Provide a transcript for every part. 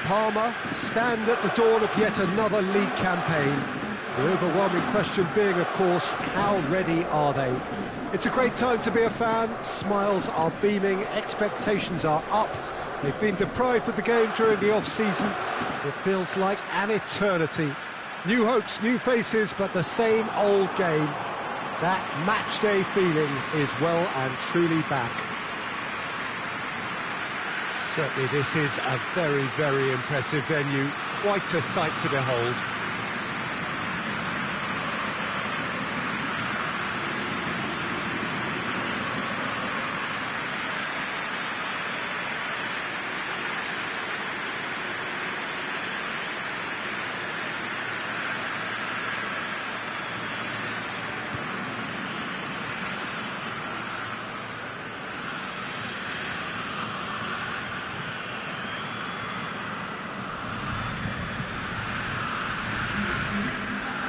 Palmer stand at the dawn of yet another league campaign. The overwhelming question being, of course, how ready are they? It's a great time to be a fan. Smiles are beaming, expectations are up. They've been deprived of the game during the off-season. It feels like an eternity. New hopes, new faces, but the same old game. That match-day feeling is well and truly back. Certainly this is a very, very impressive venue. Quite a sight to behold.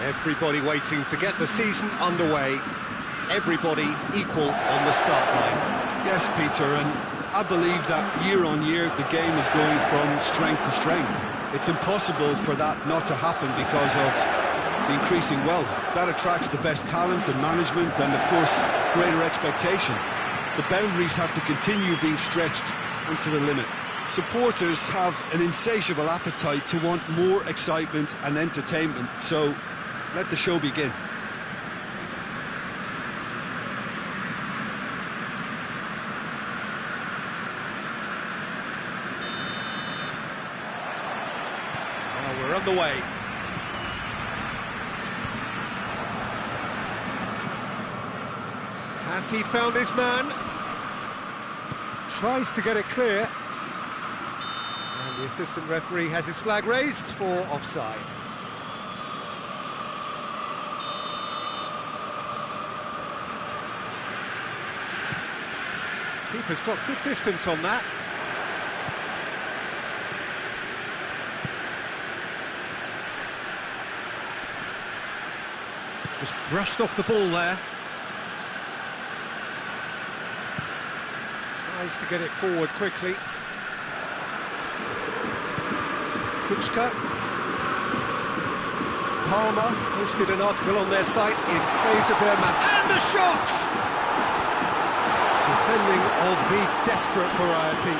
Everybody waiting to get the season underway. Everybody equal on the start line. Yes, Peter, and I believe that year on year the game is going from strength to strength. It's impossible for that not to happen because of the increasing wealth. That attracts the best talent and management and, of course, greater expectation. The boundaries have to continue being stretched and to the limit. Supporters have an insatiable appetite to want more excitement and entertainment, so let the show begin. Well, we're on the way. Has he found his man? Tries to get it clear. And the assistant referee has his flag raised for offside. Keeper's got good distance on that. Just brushed off the ball there. Tries to get it forward quickly. Kuczka. Palmer posted an article on their site in praise of their man. And the shot! Defending of the desperate variety.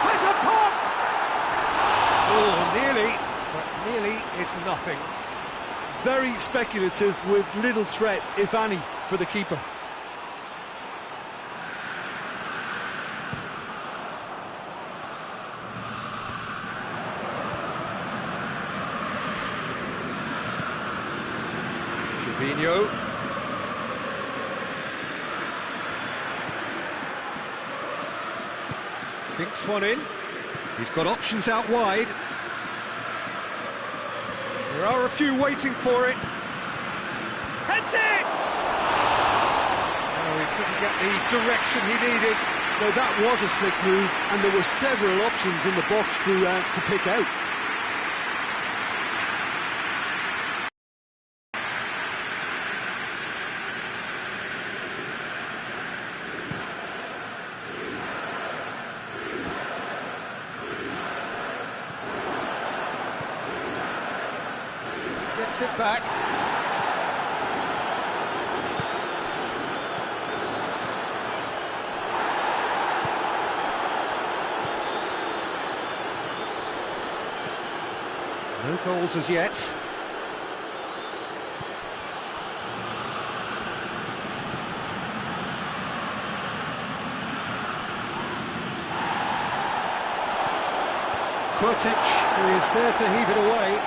Has a pop! Oh, nearly, but nearly is nothing. Very speculative with little threat, if any, for the keeper. Fabinho. Dinks one in. He's got options out wide. There are a few waiting for it. Heads it! Oh, he couldn't get the direction he needed. Now that was a slick move, and there were several options in the box to pick out. Gets it back. No goals as yet. Kurtic is there to heave it away.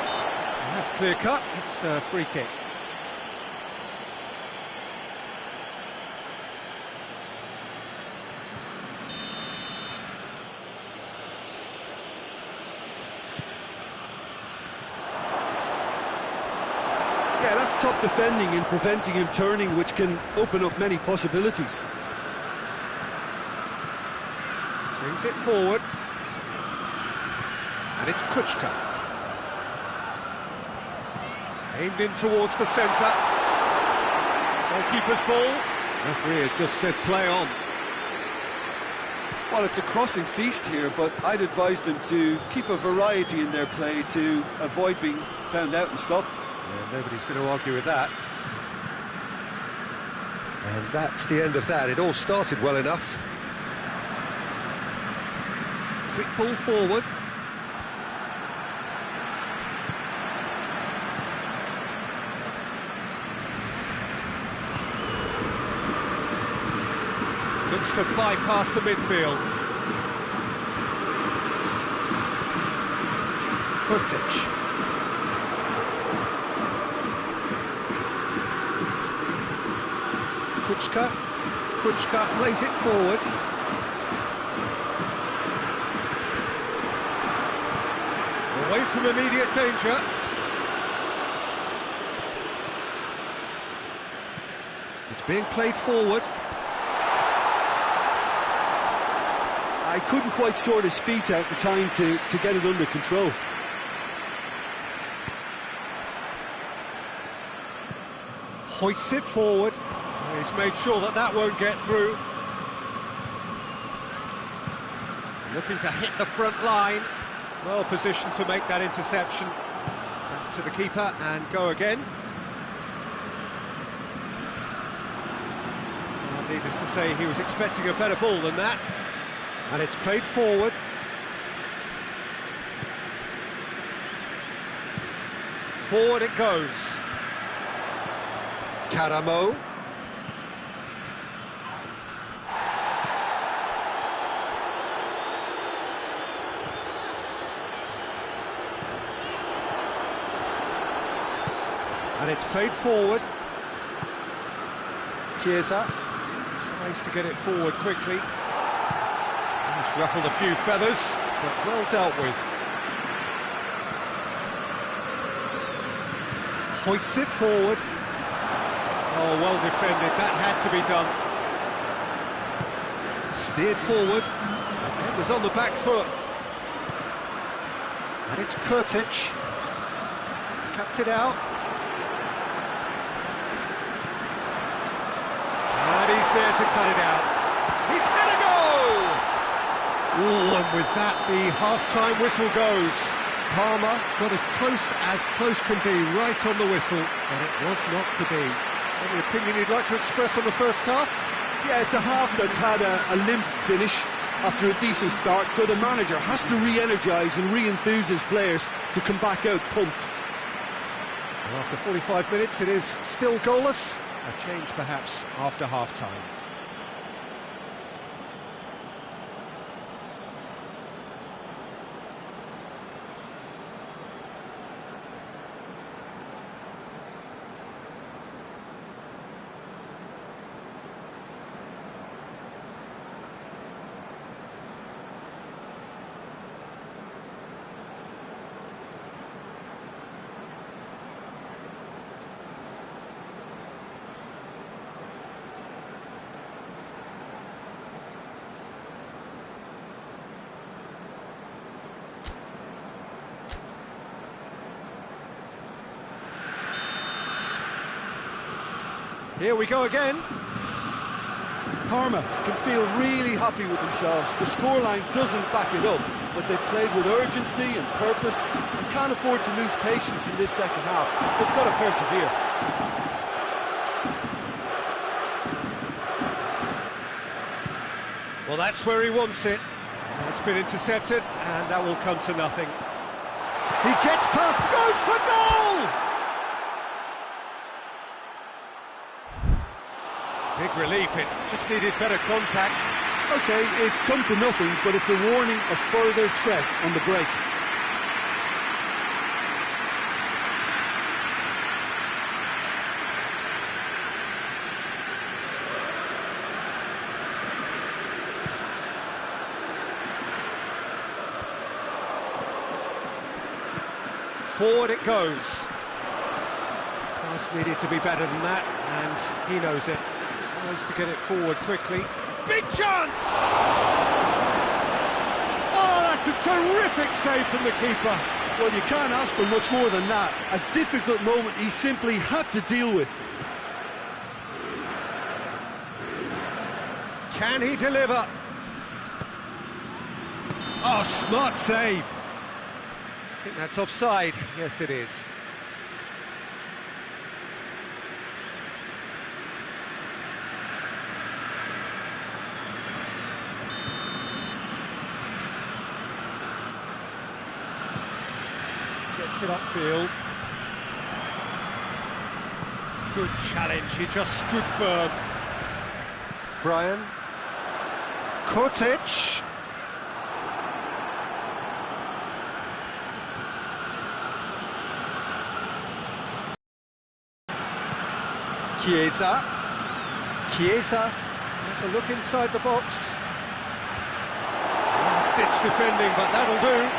And that's clear cut. It's a free kick. Yeah, that's top defending and preventing him turning, which can open up many possibilities. Brings it forward. And it's Kuczka. Aimed in towards the centre. Goalkeeper's ball. Referee has just said play on. Well, it's a crossing feast here, but I'd advise them to keep a variety in their play to avoid being found out and stopped. Yeah, nobody's going to argue with that. And that's the end of that. It all started well enough. Quick ball forward. Looks to bypass the midfield. Kurtic. Kuchka plays it forward. Away from immediate danger. It's being played forward. I couldn't quite sort his feet out in time to get it under control. Hoists it forward. He's made sure that that won't get through. Looking to hit the front line. Well positioned to make that interception. Back to the keeper and go again. Well, needless to say, he was expecting a better ball than that. And it's played forward. Forward it goes. Karamo. And it's played forward. Chiesa tries to get it forward quickly. He's ruffled a few feathers, but well dealt with. Hoists it forward. Oh, well defended, that had to be done. Steered forward. It was on the back foot. And it's Kurtic. Cuts it out. And he's there to cut it out. He's had a goal! Ooh, and with that, the half-time whistle goes. Palmer got as close can be, right on the whistle, but it was not to be. Any opinion you'd like to express on the first half? Yeah, it's a half that's had a limp finish after a decent start, so the manager has to re-energise and re-enthuse his players to come back out pumped. And after 45 minutes, it is still goalless. A change perhaps after half-time. Here we go again. Parma can feel really happy with themselves. The scoreline doesn't back it up, but they've played with urgency and purpose and can't afford to lose patience in this second half. They've got to persevere. Well, that's where he wants it. It's been intercepted, and that will come to nothing. He gets past, goes for goal! Big relief, it just needed better contact. OK, it's come to nothing, but it's a warning of further threat on the break. Forward it goes. Pass needed to be better than that, and he knows it. Tries to get it forward quickly. Big chance! Oh, that's a terrific save from the keeper. Well, you can't ask for much more than that. A difficult moment he simply had to deal with. Can he deliver? Oh, smart save. I think that's offside. Yes, it is. Gets it upfield. Good challenge, he just stood firm. Brian. Kurtic. Chiesa. Chiesa has a look inside the box. Last-ditch defending, but that'll do.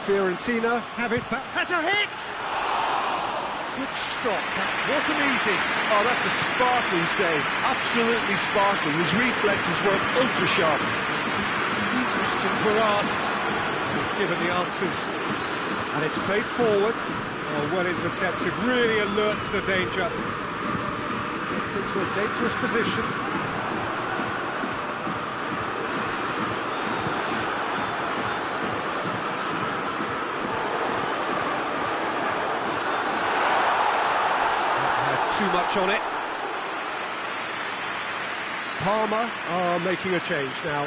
Fiorentina have it back. Has a hit! Good stop, that wasn't easy. Oh, that's a sparkling save. Absolutely sparkling. His reflexes were ultra-sharp. Questions were asked. He's given the answers. And it's played forward. Oh, well intercepted, really alert to the danger. Gets into a dangerous position. Too much on it. Parma are making a change now.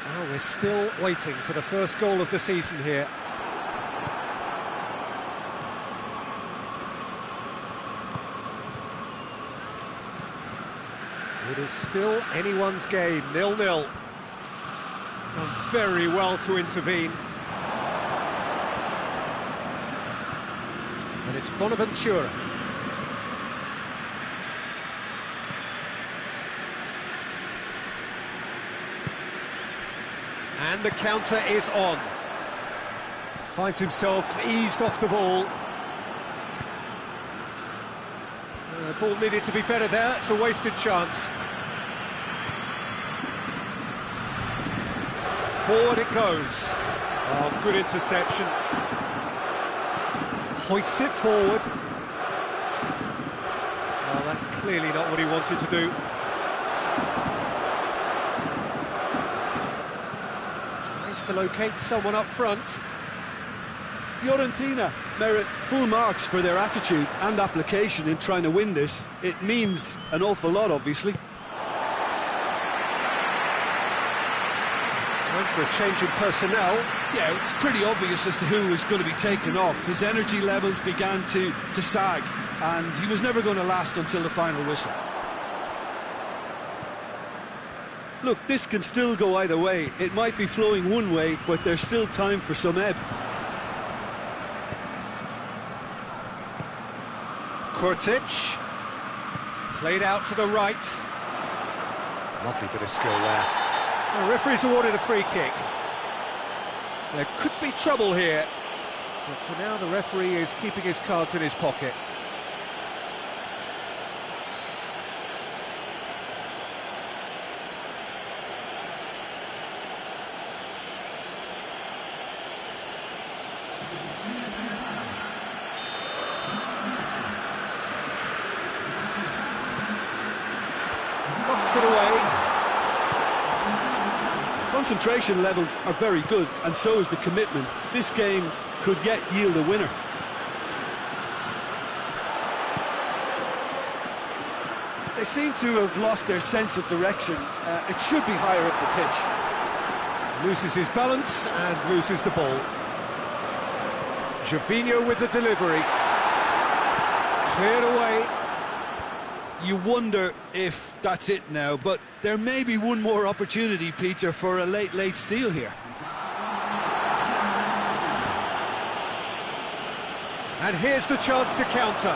Well, we're still waiting for the first goal of the season here. It is still anyone's game, 0-0. Done very well to intervene. And it's Bonaventura. And the counter is on. Finds himself eased off the ball. Ball needed to be better there, it's a wasted chance. Forward it goes. Oh, good interception. Hoists it forward. Oh, that's clearly not what he wanted to do. Tries to locate someone up front. Fiorentina merit full marks for their attitude and application in trying to win this. It means an awful lot, obviously. Time for a change in personnel. Yeah, it's pretty obvious as to who was going to be taken off. His energy levels began to sag, and he was never going to last until the final whistle. Look, this can still go either way. It might be flowing one way, but there's still time for some ebb. Kurtic, played out to the right. Lovely bit of skill there. The referee's awarded a free kick. There could be trouble here, but for now the referee is keeping his cards in his pocket. Knocks it away. Concentration levels are very good, and so is the commitment. This game could yet yield a winner. They seem to have lost their sense of direction. It should be higher up the pitch. Loses his balance and loses the ball. Gervinho with the delivery. Cleared away. You wonder if that's it now, but there may be one more opportunity, Peter, for a late steal here. And here's the chance to counter.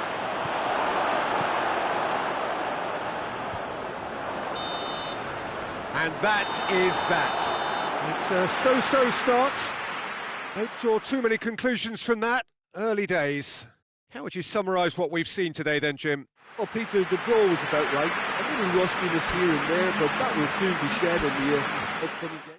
And that is that. It's a so-so start. Don't draw too many conclusions from that. Early days. How would you summarise what we've seen today then, Jim? Well, Peter, the draw was about right. A little rustiness here and there, but that will soon be shed in the upcoming game.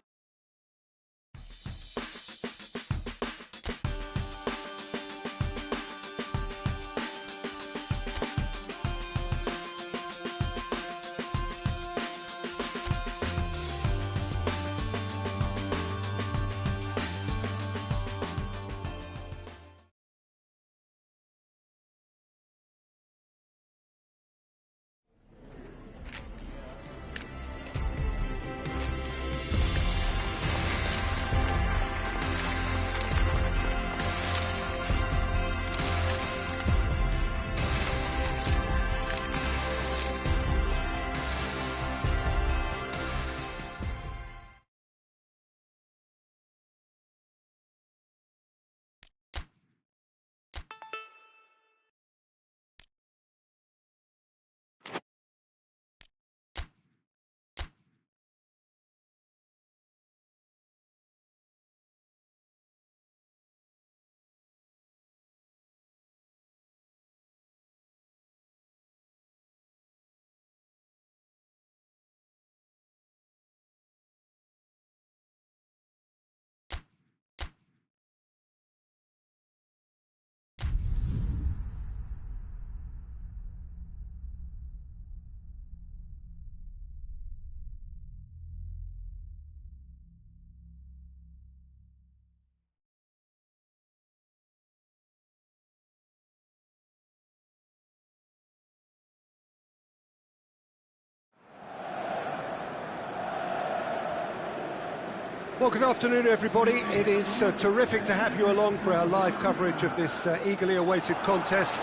Well, good afternoon, everybody. It is terrific to have you along for our live coverage of this eagerly awaited contest.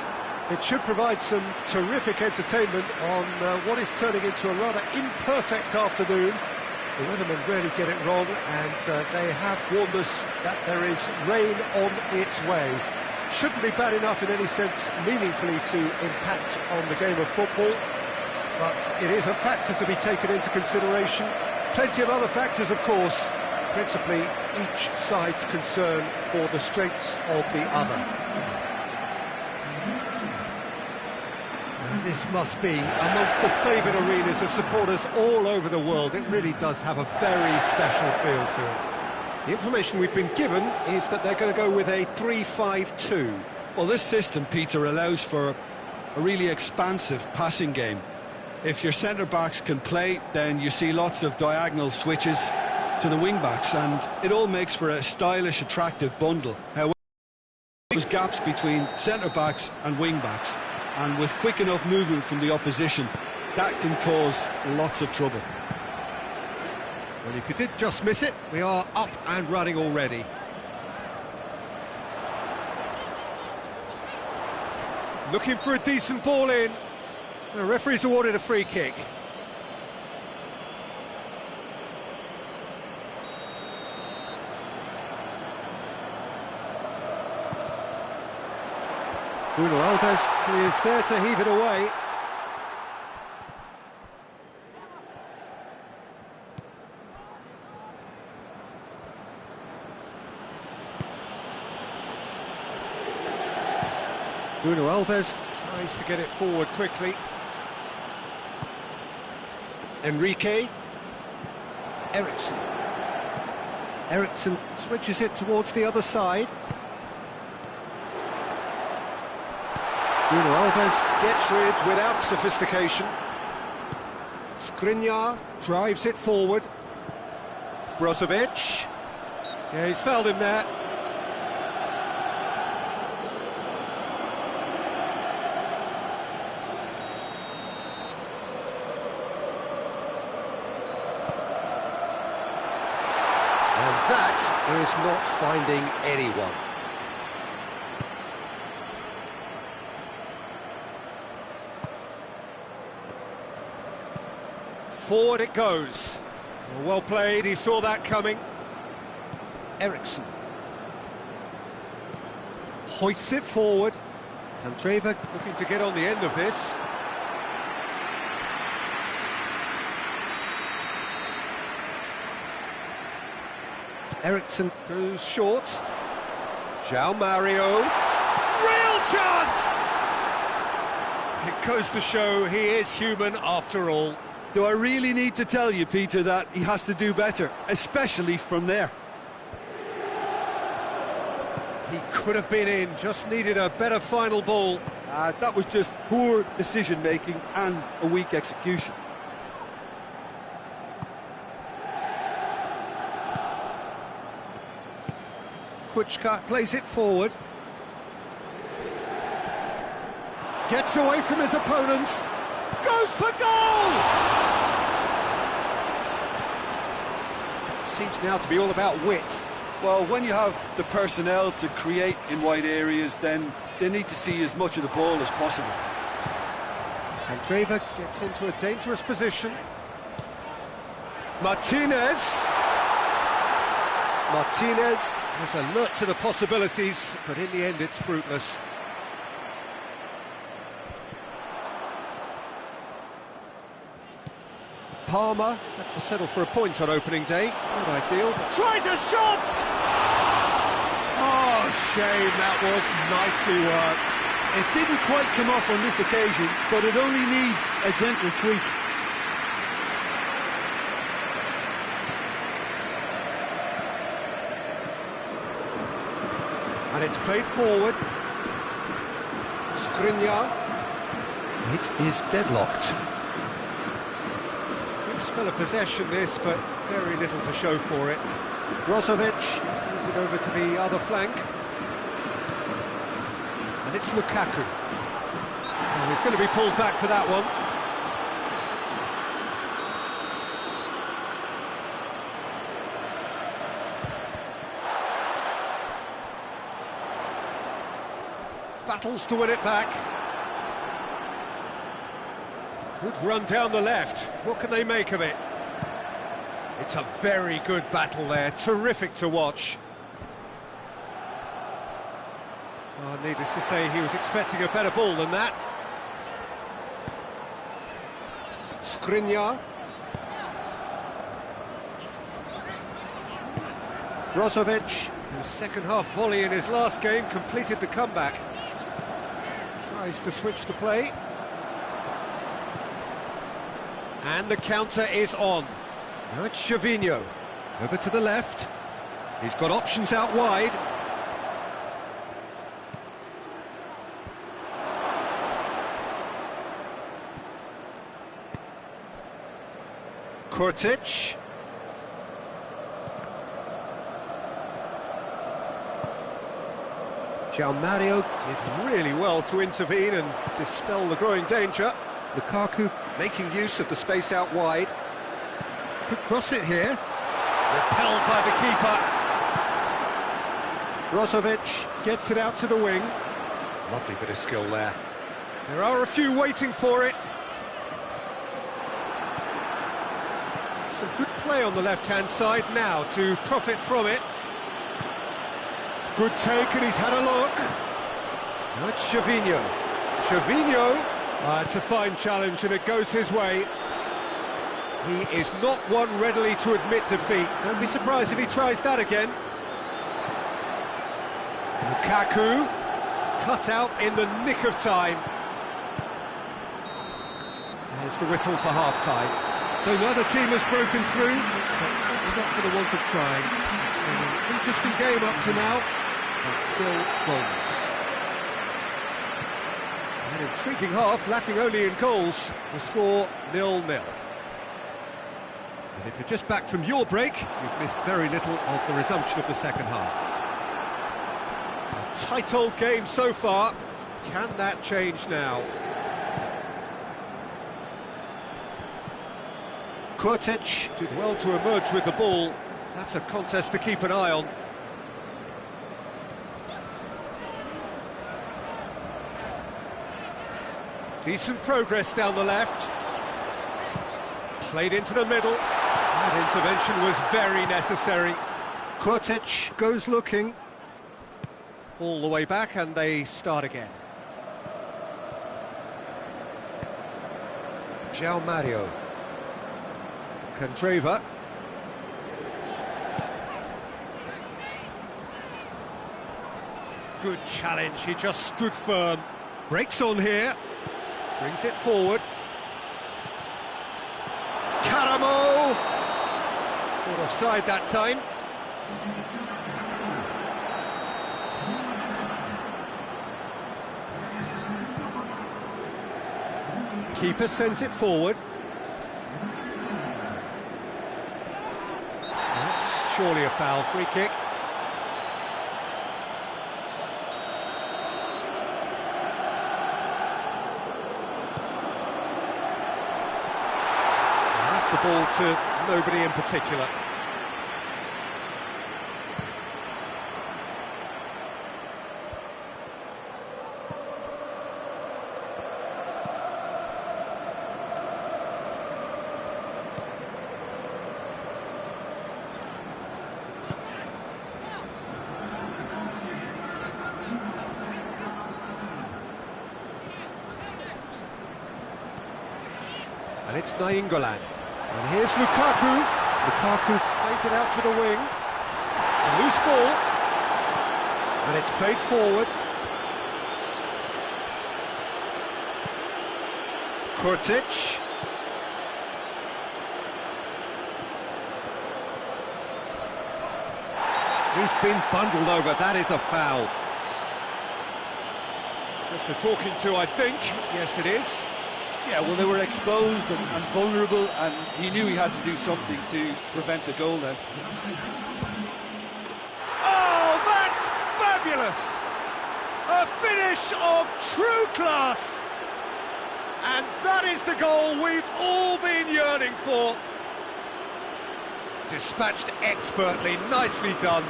It should provide some terrific entertainment on what is turning into a rather imperfect afternoon. The weathermen rarely get it wrong, and they have warned us that there is rain on its way. Shouldn't be bad enough in any sense meaningfully to impact on the game of football, but it is a factor to be taken into consideration. Plenty of other factors, of course, principally each side's concern for the strengths of the other. And this must be amongst the favoured arenas of supporters all over the world. It really does have a very special feel to it. The information we've been given is that they're going to go with a 3-5-2. Well, this system, Peter, allows for a really expansive passing game. If your centre-backs can play, then you see lots of diagonal switches to the wing-backs, and it all makes for a stylish, attractive bundle. However, there's gaps between centre-backs and wing-backs, and with quick enough movement from the opposition, that can cause lots of trouble. Well, if you did just miss it, we are up and running already. Looking for a decent ball in. The referee's awarded a free kick. Bruno Alves is there to heave it away. Bruno Alves tries to get it forward quickly. Enrique. Ericsson. Ericsson switches it towards the other side. Bruno Alves gets rid without sophistication. Skriniar drives it forward. Brozovic. Yeah, he's fouled him there. And that is not finding anyone. Forward it goes. Well played, he saw that coming. Ericsson. Hoists it forward. Candreva looking to get on the end of this. Ericsson goes short. João Mario. Real chance! It goes to show he is human after all. Do I really need to tell you, Peter, that he has to do better, especially from there? He could have been in, just needed a better final ball. That was just poor decision-making and a weak execution. Kuczka plays it forward. Gets away from his opponents. Goes for goal! Seems now to be all about width. Well, when you have the personnel to create in wide areas, then they need to see as much of the ball as possible. Candreva gets into a dangerous position. Martinez is alert to the possibilities, but in the end it's fruitless. Palmer had to settle for a point on opening day. Not ideal, but tries a shot! Oh, shame, that was nicely worked. It didn't quite come off on this occasion, but it only needs a gentle tweak. And it's played forward. Skriniar. It is deadlocked. Good spell of possession this, but very little to show for it. Brozovic moves it over to the other flank. And it's Lukaku. Oh, he's going to be pulled back for that one. Battles to win it back. Good run down the left. What can they make of it? It's a very good battle there. Terrific to watch. Oh, needless to say, he was expecting a better ball than that. Skriniar. Brozovic, whose second half volley in his last game, completed the comeback. Tries to switch the play. And the counter is on. Now it's Gervinho. Over to the left. He's got options out wide. Kurtic. João Mario did really well to intervene and dispel the growing danger. Lukaku making use of the space out wide. Could cross it here. Repelled by the keeper. Brozovic gets it out to the wing. Lovely bit of skill there. There are a few waiting for it. Some good play on the left-hand side now to profit from it. Good take, and he's had a look. Now it's Gervinho. Gervinho. It's a fine challenge, and it goes his way. He is not one readily to admit defeat. Don't be surprised if he tries that again. Lukaku. Cut out in the nick of time. There's the whistle for half-time. So neither team has broken through, but it's not for the want of trying. It's been an interesting game up to now, but still goals. An intriguing half, lacking only in goals. The score 0-0. And if you're just back from your break, you've missed very little of the resumption of the second half. A tight old game so far. Can that change now? Kurtic did well to emerge with the ball. That's a contest to keep an eye on. Decent progress down the left. Played into the middle. That intervention was very necessary. Kurtic goes looking. All the way back, and they start again. João Mario. Candreva. Good challenge, he just stood firm. Breaks on here, brings it forward. Karamo! Caught offside that time. Keeper sends it forward. That's surely a foul, free kick. And that's a ball to nobody in particular. And it's Nainggolan. And here's Lukaku. Lukaku plays it out to the wing. It's a loose ball. And it's played forward. Kurtic. He's been bundled over. That is a foul. Just a talking to, I think. Yes, it is. Yeah, well, they were exposed and vulnerable, and he knew he had to do something to prevent a goal then. Oh, that's fabulous! A finish of true class! And that is the goal we've all been yearning for. Dispatched expertly, nicely done.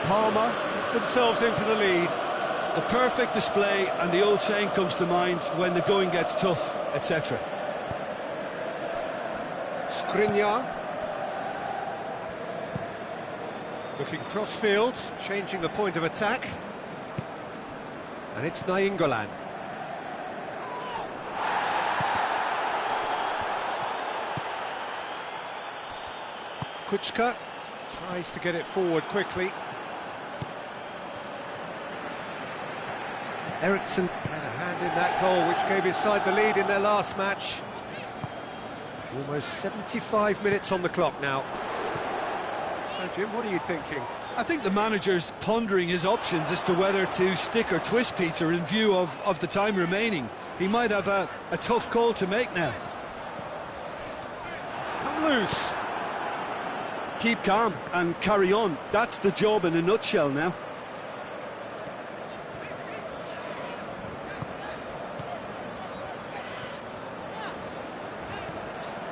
Parma themselves into the lead. The perfect display, and the old saying comes to mind: when the going gets tough, etc. Skriniar. Looking cross-field, changing the point of attack. And it's Nainggolan. Kuchka tries to get it forward quickly. Eriksson had a hand in that goal, which gave his side the lead in their last match. Almost 75 minutes on the clock now. So, Jim, what are you thinking? I think the manager's pondering his options as to whether to stick or twist Peter in view of the time remaining. He might have a tough call to make now. It's come loose. Keep calm and carry on. That's the job in a nutshell now.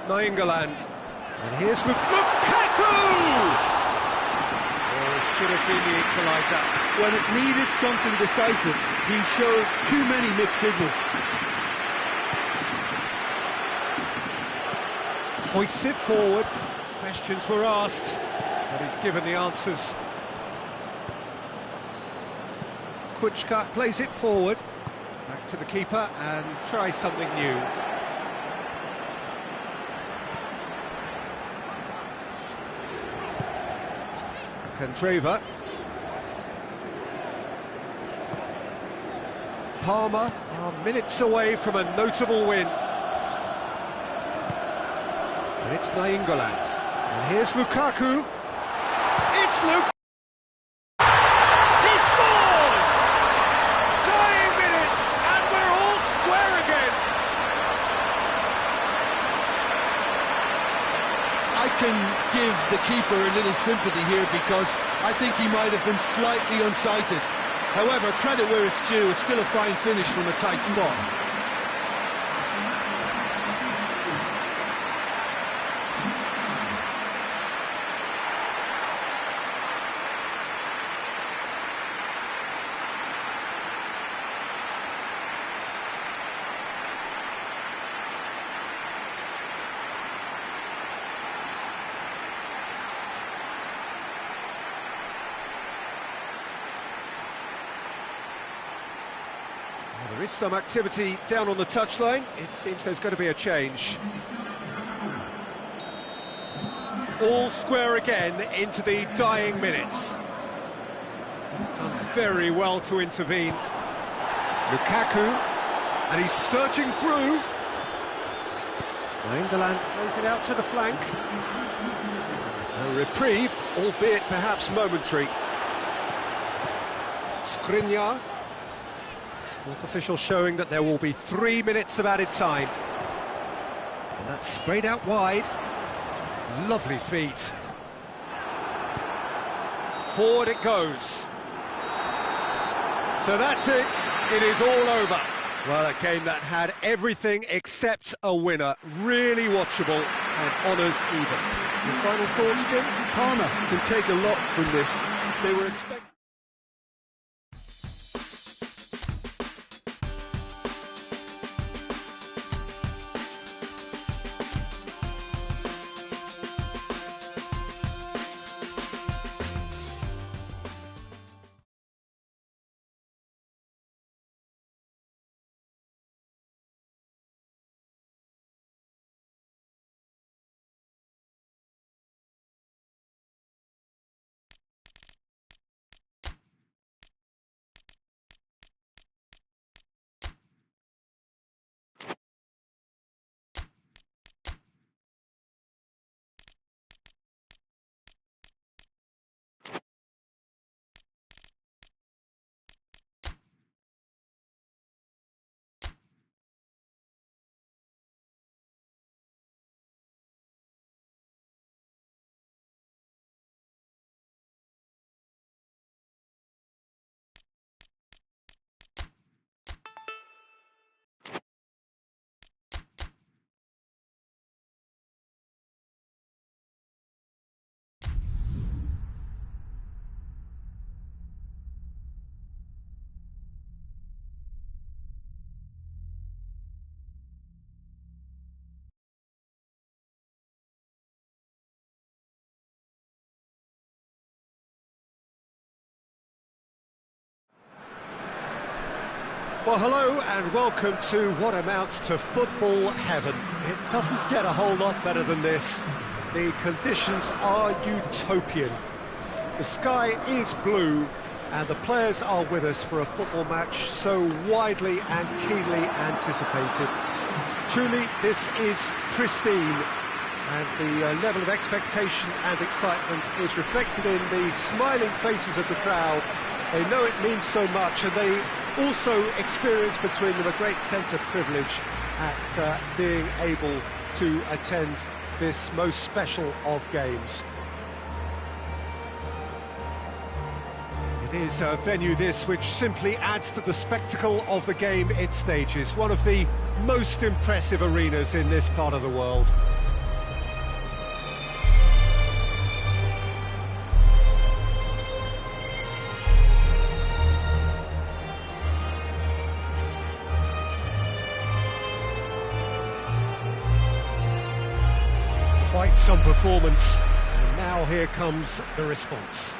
Nainggolan. And here's Lukaku! Oh, it should have been the equaliser. When it needed something decisive, he showed too many mixed signals. Hoists it forward. Questions were asked, but he's given the answers. Kuchka plays it forward. Back to the keeper and tries something new. Candreva. Parma are minutes away from a notable win. And it's Nainggolan. And here's Lukaku. It's Lukaku! He scores! Dying minutes, and we're all square again. I can give the keeper a little sympathy here because I think he might have been slightly unsighted. However, credit where it's due, it's still a fine finish from a tight spot. There is some activity down on the touchline. It seems there's going to be a change. All square again into the dying minutes. Done very well to intervene. Lukaku, and he's surging through. England plays it out to the flank. A reprieve, albeit perhaps momentary. Skriniar. Fourth official showing that there will be 3 minutes of added time. And that's sprayed out wide. Lovely feet. Forward it goes. So that's it. It is all over. Well, a game that had everything except a winner. Really watchable and honours even. Your final thoughts, Jim? Parma can take a lot from this. They were expecting... Well, hello and welcome to what amounts to football heaven. It doesn't get a whole lot better than this. The conditions are utopian. The sky is blue and the players are with us for a football match so widely and keenly anticipated. Truly, this is pristine, and the level of expectation and excitement is reflected in the smiling faces of the crowd. They know it means so much, and they also experience between them a great sense of privilege at being able to attend this most special of games. It is a venue this which simply adds to the spectacle of the game it stages, one of the most impressive arenas in this part of the world. Quite some performance, and now here comes the response.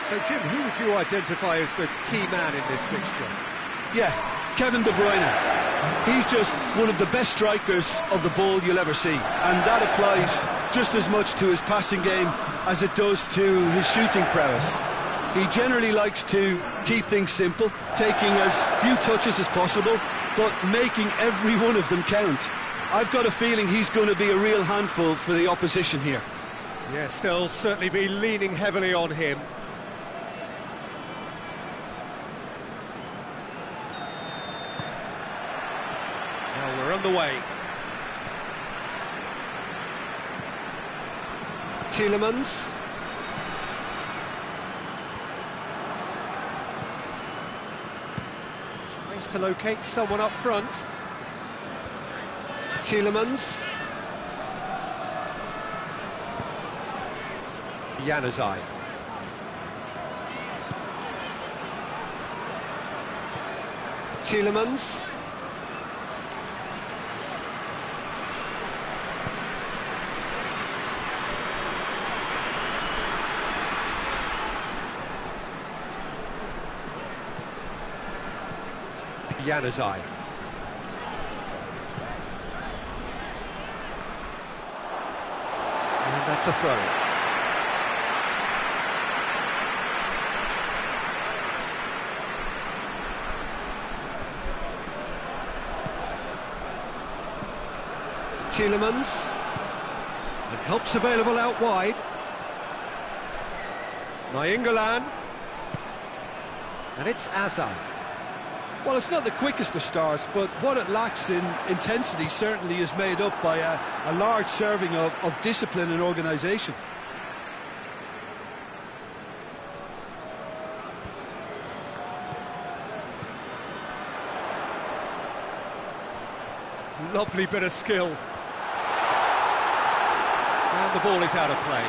So, Jim, who would you identify as the key man in this fixture? Yeah, Kevin De Bruyne. He's just one of the best strikers of the ball you'll ever see, and that applies just as much to his passing game as it does to his shooting prowess. He generally likes to keep things simple, taking as few touches as possible, but making every one of them count. I've got a feeling he's going to be a real handful for the opposition here. Yes, they'll certainly be leaning heavily on him. Well, we're underway. Tielemans. Tries to locate someone up front. Tielemans. Januzaj. Tielemans. Januzaj. And that's a throw. Tielemans. And help's available out wide. Nainggolan. And it's Azar. Well, it's not the quickest of starts, but what it lacks in intensity certainly is made up by a large serving of discipline and organisation. Lovely bit of skill. And the ball is out of play.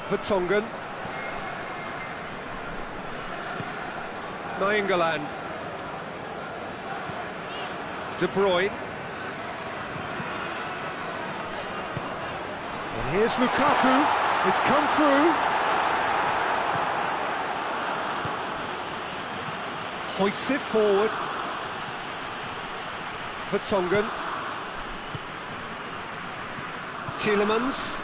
Vertonghen. Nainggolan. De Bruyne. And here's Lukaku. It's come through. Hoists it forward. Vertonghen. Tielemans.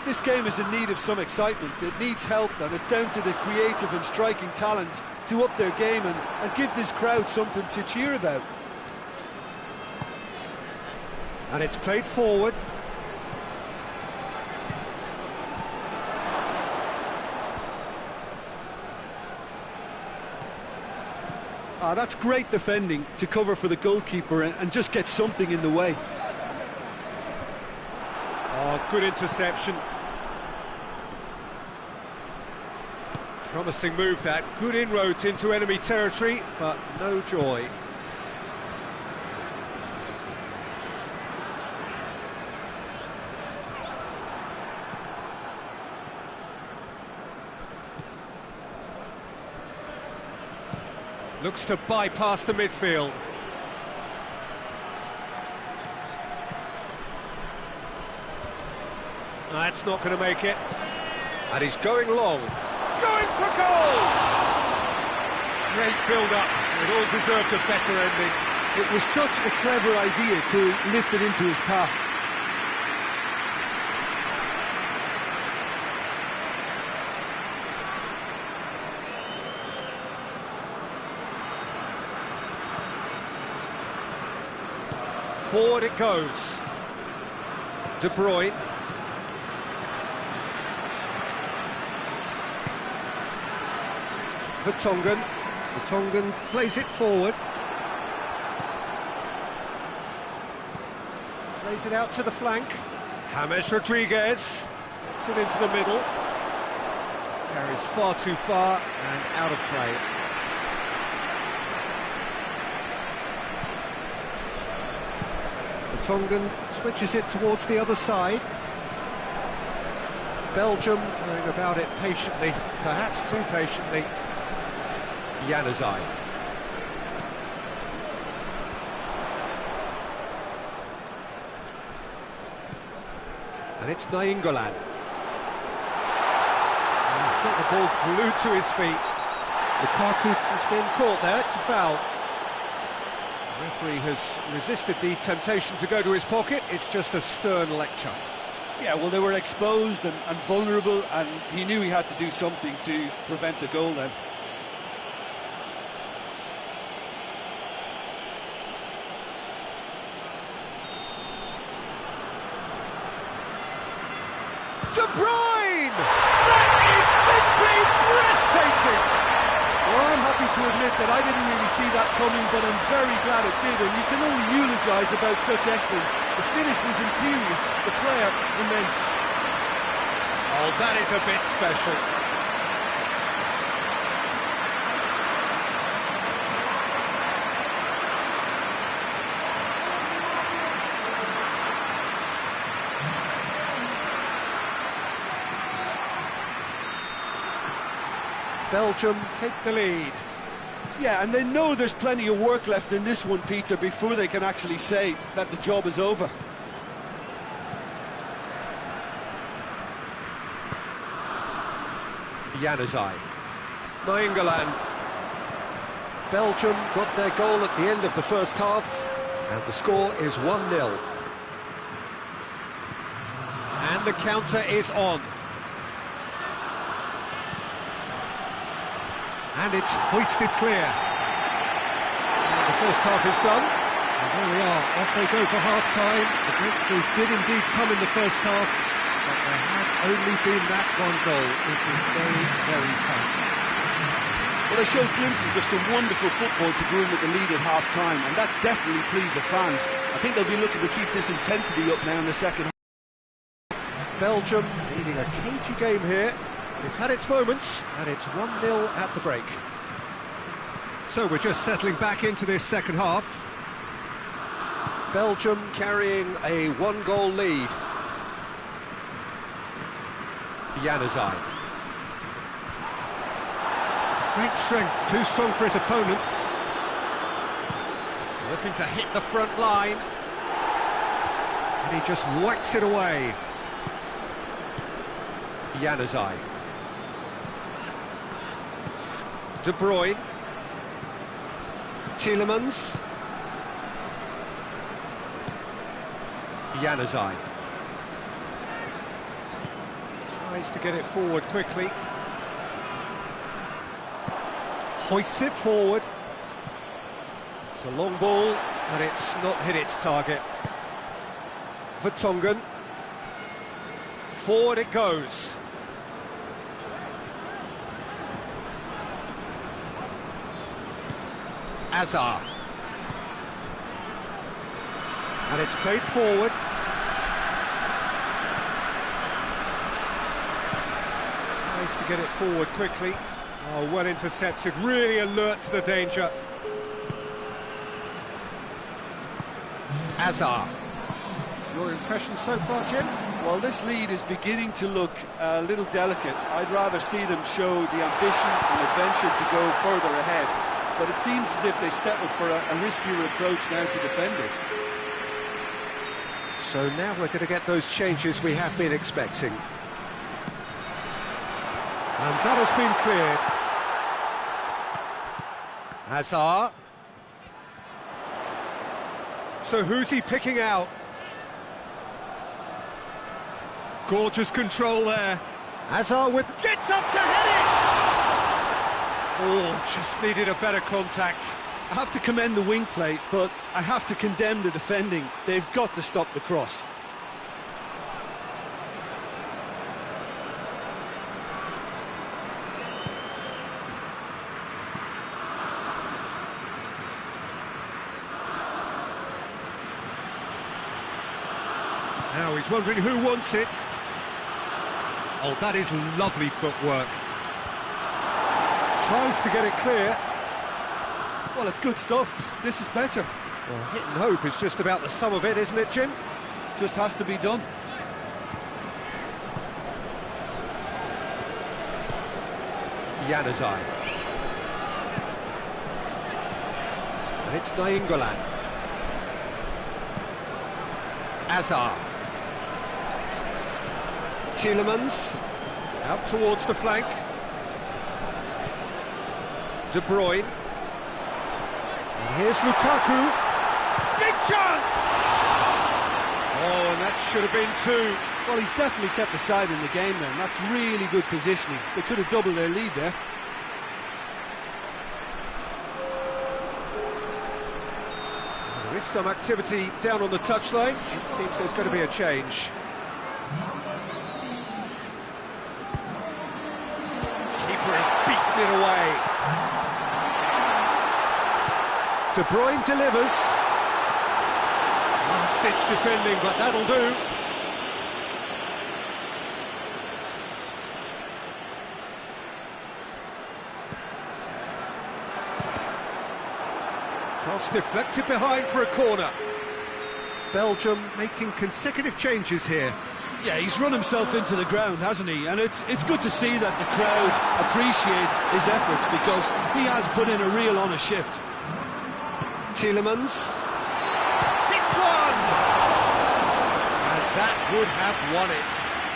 This game is in need of some excitement. It needs help, and it's down to the creative and striking talent to up their game and give this crowd something to cheer about. And it's played forward. That's great defending to cover for the goalkeeper and just get something in the way. Oh, good interception. Promising move that. Good inroads into enemy territory, but no joy. Looks to bypass the midfield. That's not going to make it. And he's going long. Going for goal! Great build-up. It all deserved a better ending. It was such a clever idea to lift it into his path. Forward it goes. De Bruyne. Vertonghen. Vertonghen plays it forward. Plays it out to the flank. James Rodriguez. Gets it into the middle. Carries far too far and out of play. Vertonghen switches it towards the other side. Belgium going about it patiently, perhaps too patiently. Januzaj. And it's Nainggolan. And he's got the ball glued to his feet. Lukaku has been caught there, it's a foul. The referee has resisted the temptation to go to his pocket. It's just a stern lecture. Yeah, well, they were exposed and vulnerable, and he knew he had to do something to prevent a goal then. De Bruyne! That is simply breathtaking! Well, I'm happy to admit that I didn't really see that coming, but I'm very glad it did, and you can only eulogise about such excellence. The finish was imperious, the player immense. Oh, that is a bit special. Belgium take the lead. Yeah, and they know there's plenty of work left in this one, Peter, before they can actually say that the job is over. Januzaj. Nainggolan. Belgium got their goal at the end of the first half, and the score is 1-0. And the counter is on. And it's hoisted clear. The first half is done. And there we are, off they go for half-time. The breakthrough did indeed come in the first half, but there has only been that one goal. It was very, very tight. Well, they showed glimpses of some wonderful football to go in with the lead at half-time, and that's definitely pleased the fans. I think they'll be looking to keep this intensity up now in the second half. Belgium leading a cagey game here. It's had its moments, and it's 1-0 at the break. So we're just settling back into this second half. Belgium carrying a one-goal lead. Januzaj. Great strength, too strong for his opponent. Looking to hit the front line. And he just whacks it away. Januzaj. De Bruyne. Tielemans. Januzaj. Tries to get it forward quickly. Hoists it forward. It's a long ball, and it's not hit its target. Vertonghen. Forward it goes. Hazard. And it's played forward. Tries to get it forward quickly. Oh, well intercepted, really alert to the danger. Hazard. Your impression so far, Jim? Well, this lead is beginning to look a little delicate. I'd rather see them show the ambition and adventure to go further ahead. But it seems as if they settled for a riskier approach now to defend this. So now we're going to get those changes we have been expecting. And that has been cleared. Hazard. So who's he picking out? Gorgeous control there. Hazard with... gets up to head it! Oh, just needed a better contact. I have to commend the wing play, but I have to condemn the defending. They've got to stop the cross. Now he's wondering who wants it. Oh, that is lovely footwork. Tries to get it clear. Well, it's good stuff. This is better. Well, hit and hope is just about the sum of it, isn't it, Jim? Just has to be done. Januzaj. And it's Nainggolan. Hazard. Tielemans. Out towards the flank. De Bruyne. And here's Lukaku. Big chance! Oh, and that should have been two. Well, he's definitely kept the side in the game then. That's really good positioning. They could have doubled their lead there. There is some activity down on the touchline. It seems there's going to be a change. it away. De Bruyne delivers. Last-ditch defending, but that'll do. Cross deflected behind for a corner. Belgium making consecutive changes here. Yeah, he's run himself into the ground, hasn't he? And it's good to see that the crowd appreciate his efforts, because he has put in a real honest shift. Tielemans. It's one! And that would have won it.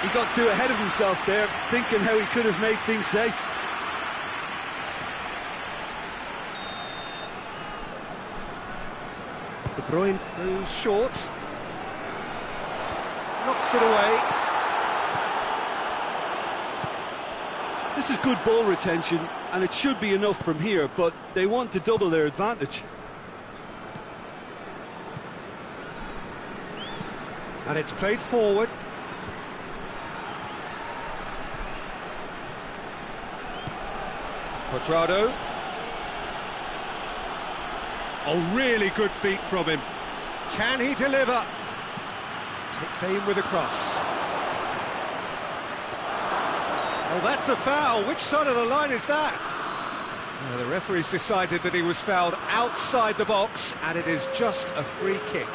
He got too ahead of himself there, thinking how he could have made things safe. De Bruyne goes short. Knocks it away. This is good ball retention, and it should be enough from here, but they want to double their advantage. And it's played forward. Quadrado. Oh, really good feet from him. Can he deliver? Takes aim with a cross. Oh, that's a foul. Which side of the line is that? The referee's decided that he was fouled outside the box, and it is just a free kick.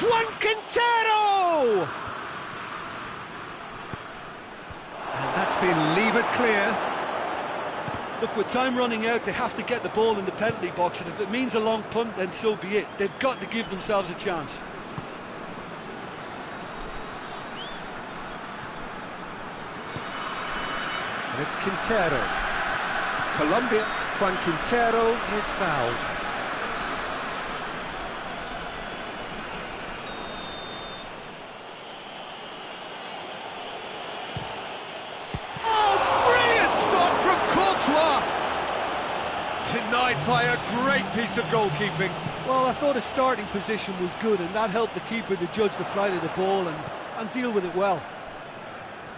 Juan Quintero! And that's been levered clear. Look, with time running out, they have to get the ball in the penalty box, and if it means a long punt, then so be it. They've got to give themselves a chance. And it's Quintero. Colombia, Juan Quintero is fouled. Denied by a great piece of goalkeeping. Well, I thought his starting position was good, and that helped the keeper to judge the flight of the ball and deal with it well.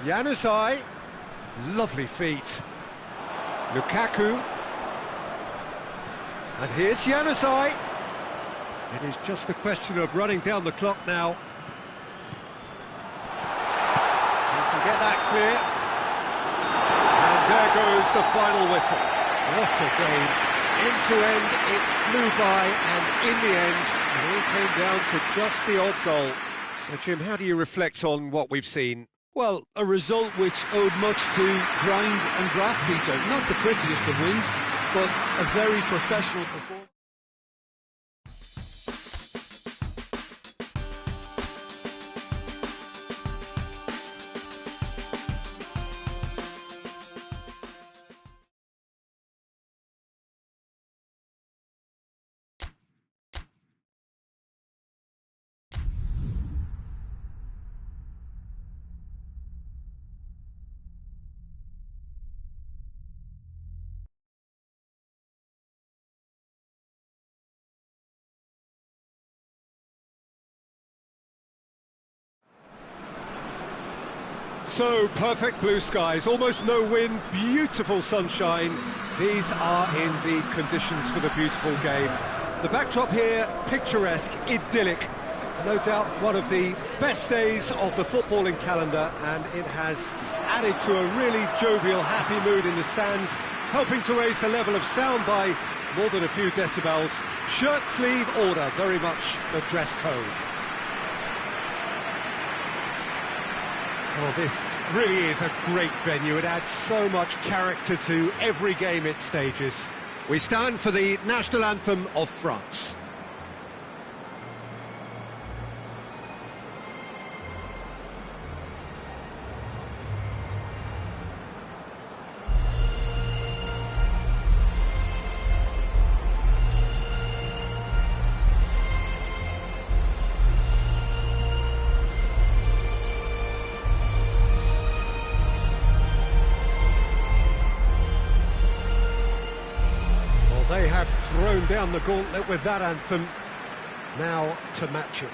Januzaj, lovely feet. Lukaku. And here's Januzaj. It is just a question of running down the clock now. He can get that clear. And there goes the final whistle. What a game. End to end, it flew by, and in the end, it all came down to just the odd goal. So, Jim, how do you reflect on what we've seen? Well, a result which owed much to grind and graft, Peter. Not the prettiest of wins, but a very professional performance. So, perfect blue skies, almost no wind, beautiful sunshine. These are indeed conditions for the beautiful game. The backdrop here, picturesque, idyllic. No doubt one of the best days of the footballing calendar, and it has added to a really jovial, happy mood in the stands, helping to raise the level of sound by more than a few decibels. Shirt sleeve order, very much the dress code. Well, this really is a great venue. It adds so much character to every game it stages. We stand for the national anthem of France. They have thrown down the gauntlet with that anthem. Now to match it.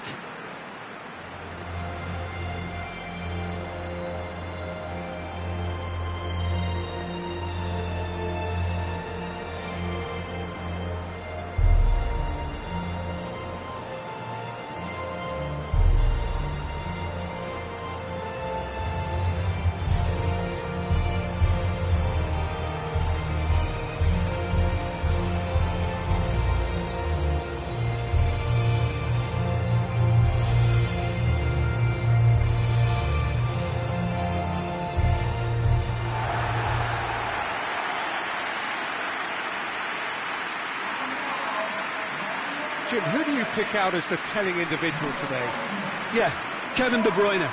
Jim, who do you pick out as the telling individual today? Yeah, Kevin De Bruyne.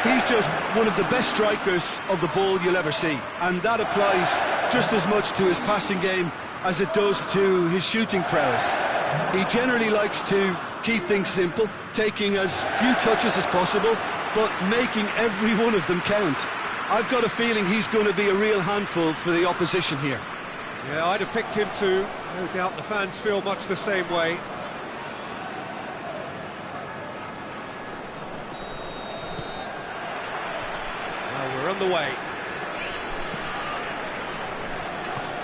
He's just one of the best strikers of the ball you'll ever see, and that applies just as much to his passing game as it does to his shooting prowess. He generally likes to keep things simple, taking as few touches as possible, but making every one of them count. I've got a feeling he's going to be a real handful for the opposition here. Yeah, I'd have picked him too. No doubt the fans feel much the same way. Well, we're on the way.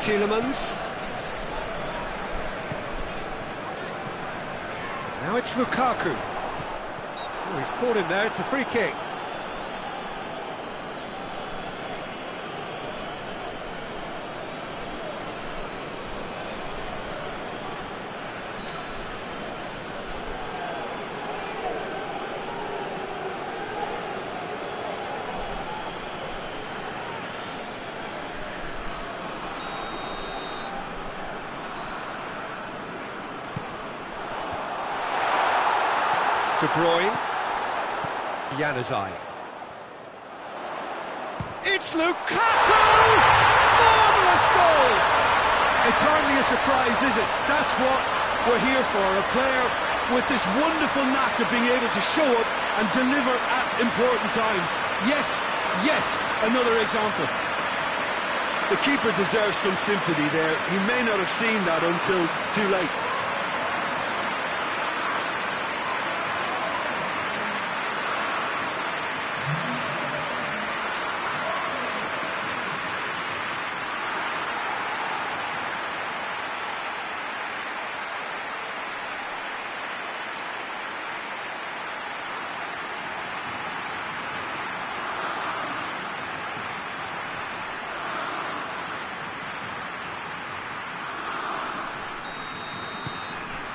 Tielemans. Now it's Lukaku. Oh, he's caught him there, it's a free kick. De Bruyne. Januzaj. It's Lukaku! Marvellous goal! It's hardly a surprise, is it? That's what we're here for, a player with this wonderful knack of being able to show up and deliver at important times. Yet another example. The keeper deserves some sympathy there. He may not have seen that until too late.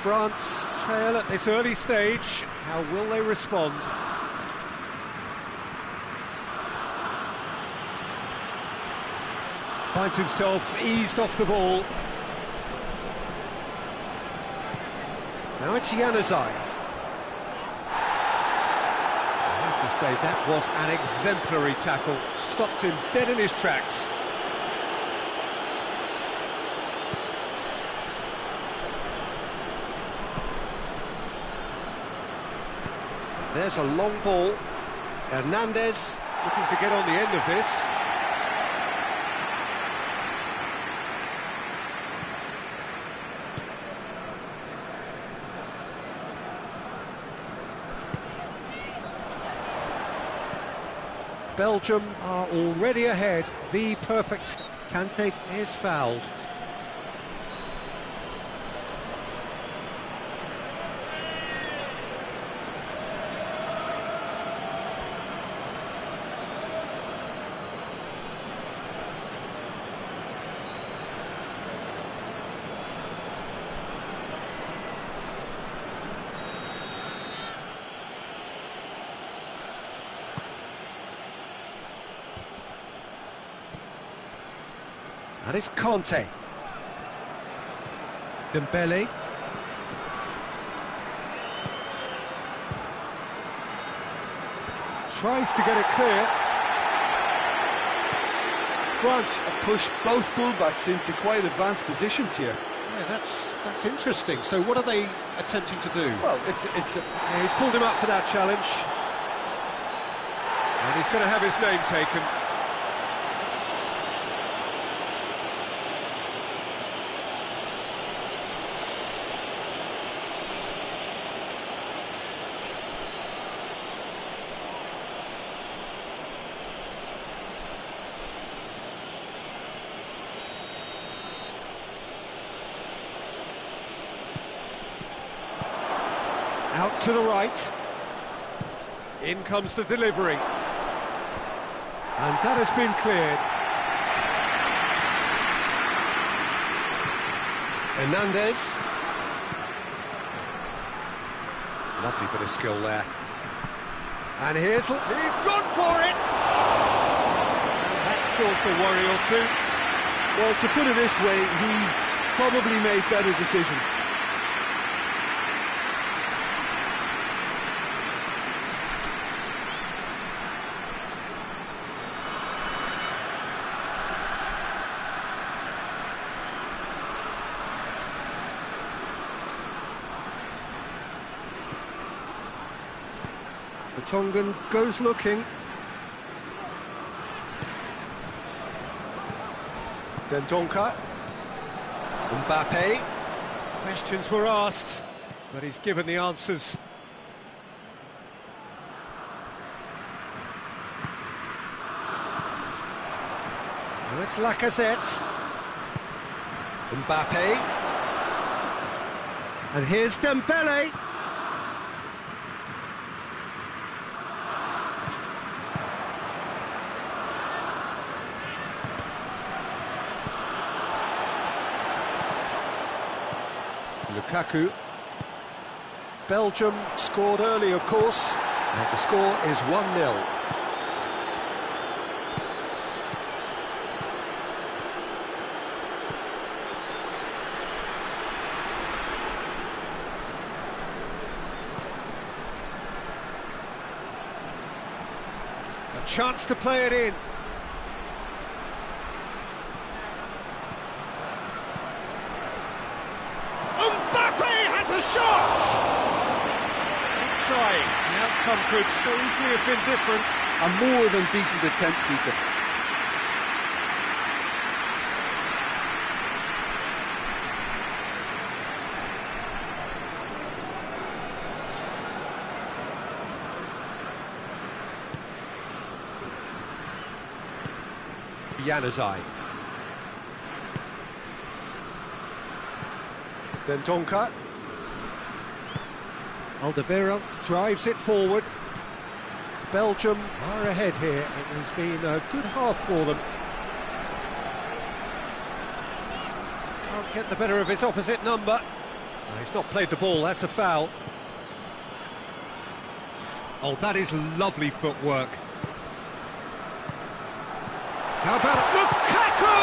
France trail at this early stage. How will they respond? Finds himself eased off the ball. Now it's Januzaj. I have to say that was an exemplary tackle. Stopped him dead in his tracks. There's a long ball. Hernandez looking to get on the end of this. Belgium are already ahead. The perfect. Kante is fouled. That is Conte. Dembele. Tries to get it clear. France have pushed both fullbacks into quite advanced positions here. Yeah, that's interesting. So what are they attempting to do? Well, yeah, he's pulled him up for that challenge. And he's going to have his name taken. Out to the right. In comes the delivery. And that has been cleared. Hernandez. Lovely bit of skill there. And he's gone for it! And that's caused a worry or two. well, to put it this way, he's probably made better decisions. Tongan goes looking. Dendonka. Mbappe. Questions were asked, but he's given the answers. Now it's Lacazette. Mbappe. And here's Dembele. Lukaku. Belgium scored early, of course, and the score is 1-0. A chance to play it in. A shot! Keep trying. The outcome could so easily have been different. A more than decent attempt, Peter. Januzaj. Dendonka. Alderweireld drives it forward. Belgium are ahead here. It has been a good half for them. Can't get the better of his opposite number. No, he's not played the ball, that's a foul. Oh, that is lovely footwork. How about Lukaku?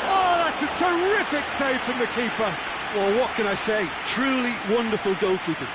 Oh, that's a terrific save from the keeper. Well, what can I say? Truly wonderful goalkeeping.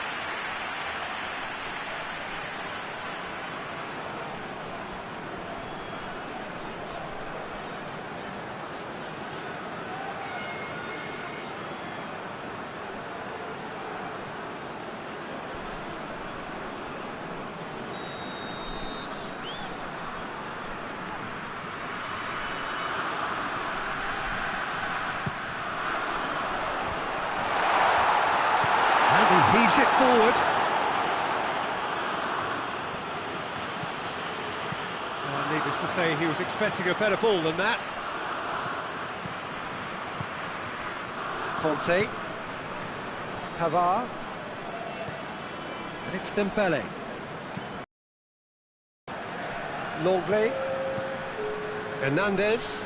Heaves it forward. Needless to say, he was expecting a better ball than that. Conte. Pavard. And it's Dembele. Longley. Hernandez.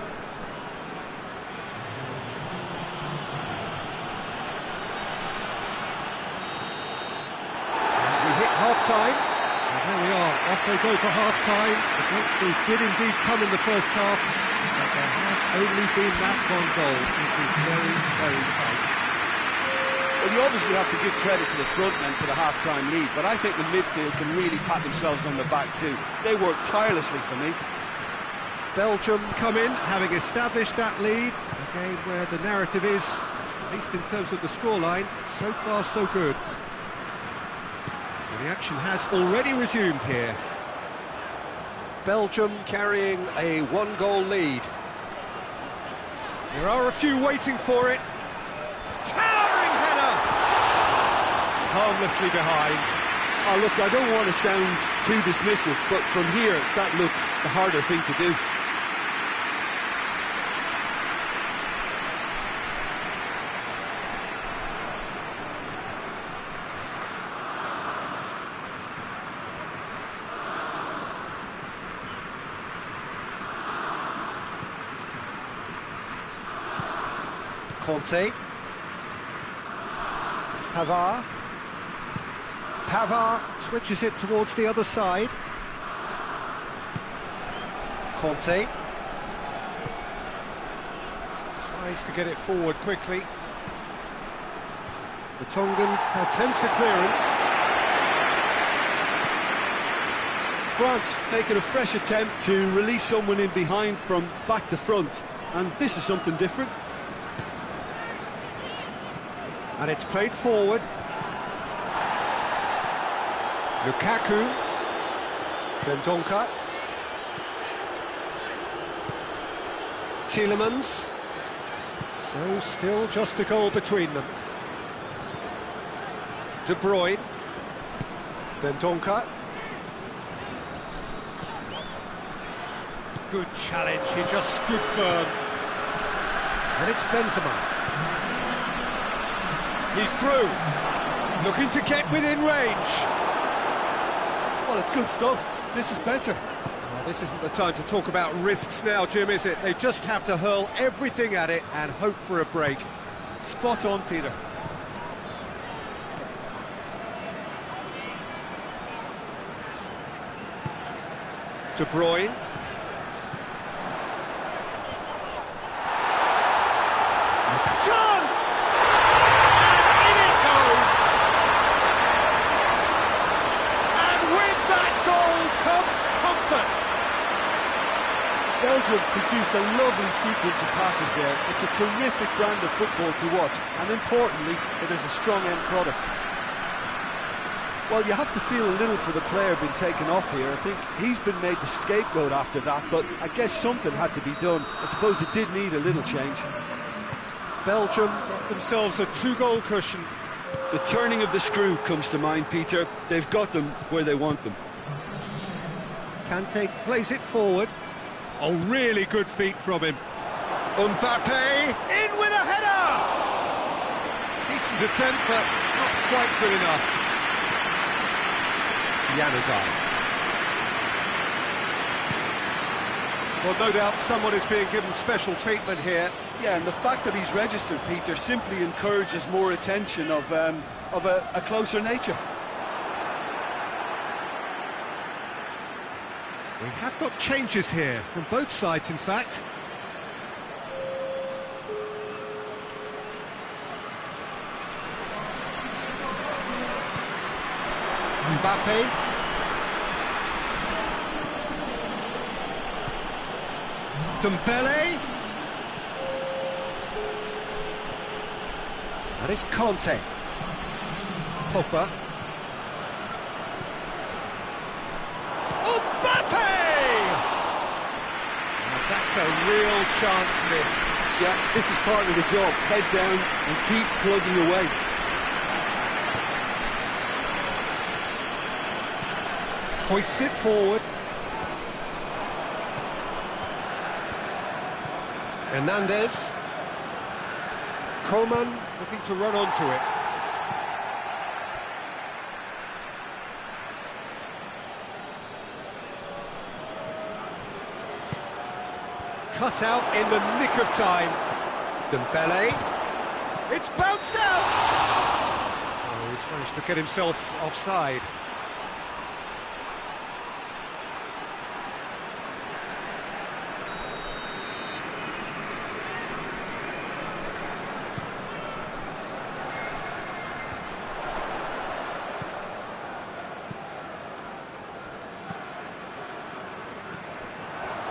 Half-time, and there we are, off they go for half-time. The breakthrough did indeed come in the first half, but there has only been that one goal. It was very, very tight. Well, you obviously have to give credit to the front men for the half-time lead, but I think the midfield can really pat themselves on the back too. They worked tirelessly for me. Belgium come in, having established that lead, a game where the narrative is, at least in terms of the scoreline, so far so good. The action has already resumed here. Belgium carrying a one-goal lead. There are a few waiting for it. Towering header! Harmlessly behind. Oh, look, I don't want to sound too dismissive, but from here, that looks the harder thing to do. Conte. Pavard. Pavard switches it towards the other side. Conte. Tries to get it forward quickly. The Tongan attempts a clearance. France making a fresh attempt to release someone in behind from back to front. And this is something different. And it's played forward. Lukaku. Dendoncker. Tielemans. So still just a goal between them. De Bruyne. Dendoncker. Good challenge, he just stood firm. And it's Benzema. He's through. Looking to get within range. Well, it's good stuff. This is better. Well, this isn't the time to talk about risks now, Jim, is it? They just have to hurl everything at it and hope for a break. Spot on, Peter. De Bruyne. Chance! And in it goes! And with that goal comes comfort! Belgium produced a lovely sequence of passes there. It's a terrific brand of football to watch, and importantly, it is a strong end product. Well, you have to feel a little for the player being taken off here. I think he's been made the scapegoat after that, but I guess something had to be done. I suppose it did need a little change. Belgium got themselves a 2-goal cushion. The turning of the screw comes to mind, Peter. They've got them where they want them. Kante plays it forward. Oh, really good feet from him. Mbappe in with a header! Decent attempt, but not quite good enough. Januzaj. Well, no doubt someone is being given special treatment here. Yeah, and the fact that he's registered, Peter, simply encourages more attention of a closer nature. We have got changes here, from both sides, in fact. Mbappe. Dembele. And it's Conte. Pogba. Mbappe! That's a real chance missed. Yeah, this is part of the job. Head down and keep plugging away. Hoists it forward. Hernandez. Coman looking to run onto it. Cut out in the nick of time. Dembele. It's bounced out! Oh, he's managed to get himself offside.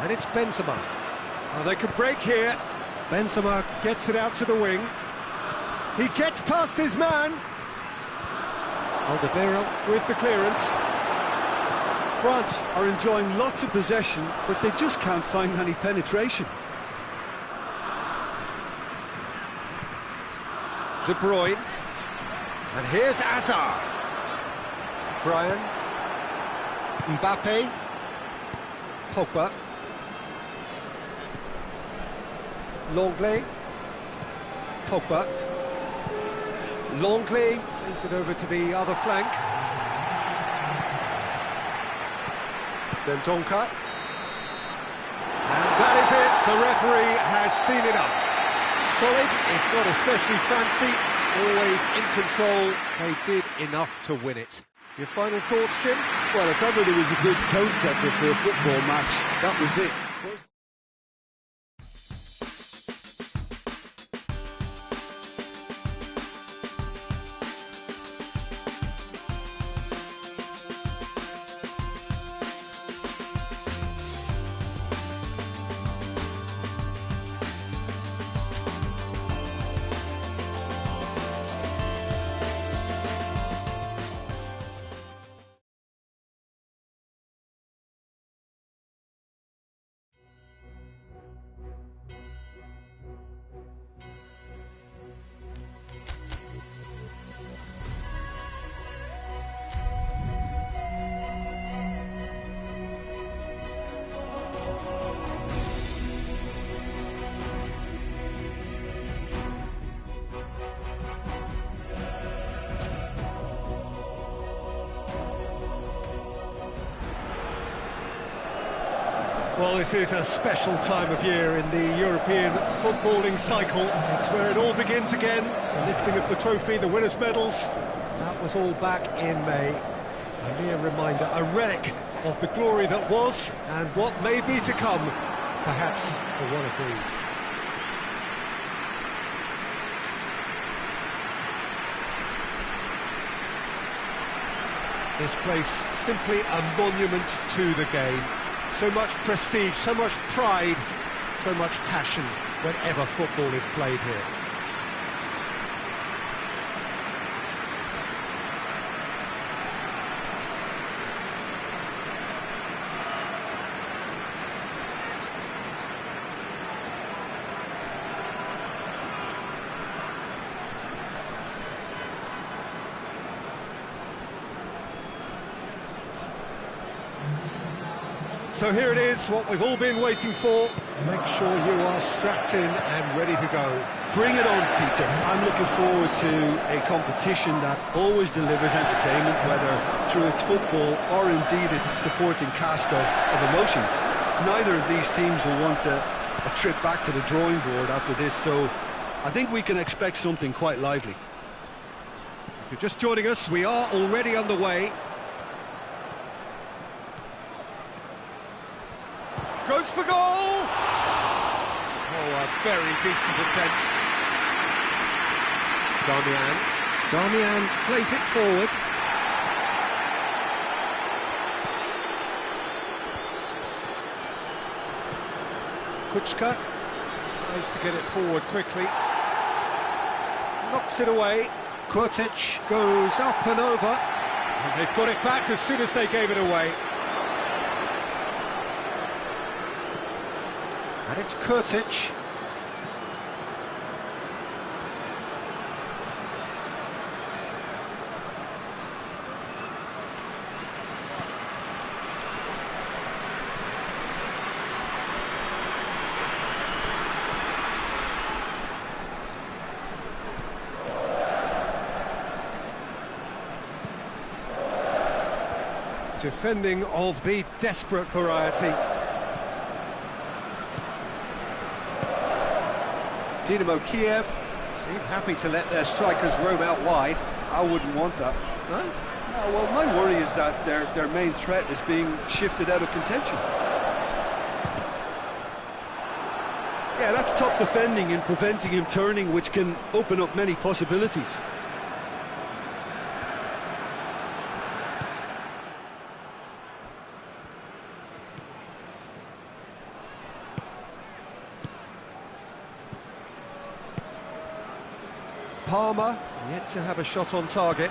And it's Benzema. Oh, they could break here. Benzema gets it out to the wing. He gets past his man. Alderweireld with the clearance. France are enjoying lots of possession, but they just can't find any penetration. De Bruyne. And here's Hazard. Brian. Mbappe. Pogba. Longley. Pogba. Longley plays it over to the other flank. Dendoncker. And that is it. The referee has seen enough. Solid, if not especially fancy, always in control. They did enough to win it. Your final thoughts, Jim? Well, if ever there was a good tone setter for a football match, that was it. Well, this is a special time of year in the European footballing cycle. It's where it all begins again. The lifting of the trophy, the winners' medals. That was all back in May. A mere reminder, a relic of the glory that was and what may be to come, perhaps for one of these. This place simply a monument to the game. So much prestige, so much pride, so much passion whenever football is played here. So here it is, what we've all been waiting for. Make sure you are strapped in and ready to go. Bring it on, Peter. I'm looking forward to a competition that always delivers entertainment, whether through its football or indeed its supporting cast of emotions. Neither of these teams will want a trip back to the drawing board after this, so I think we can expect something quite lively. If you're just joining us, we are already underway. Goes for goal! Oh, a very decent attempt. Darmian plays it forward. Kuchka tries to get it forward quickly. Knocks it away. Kurtic goes up and over. And they've got it back as soon as they gave it away. And it's Kurtic. Defending of the desperate variety. Dynamo Kiev seem happy to let their strikers roam out wide. I wouldn't want that. No? No, well, my worry is that their main threat is being shifted out of contention. Yeah, that's top defending and preventing him turning, which can open up many possibilities. Palmer, yet to have a shot on target.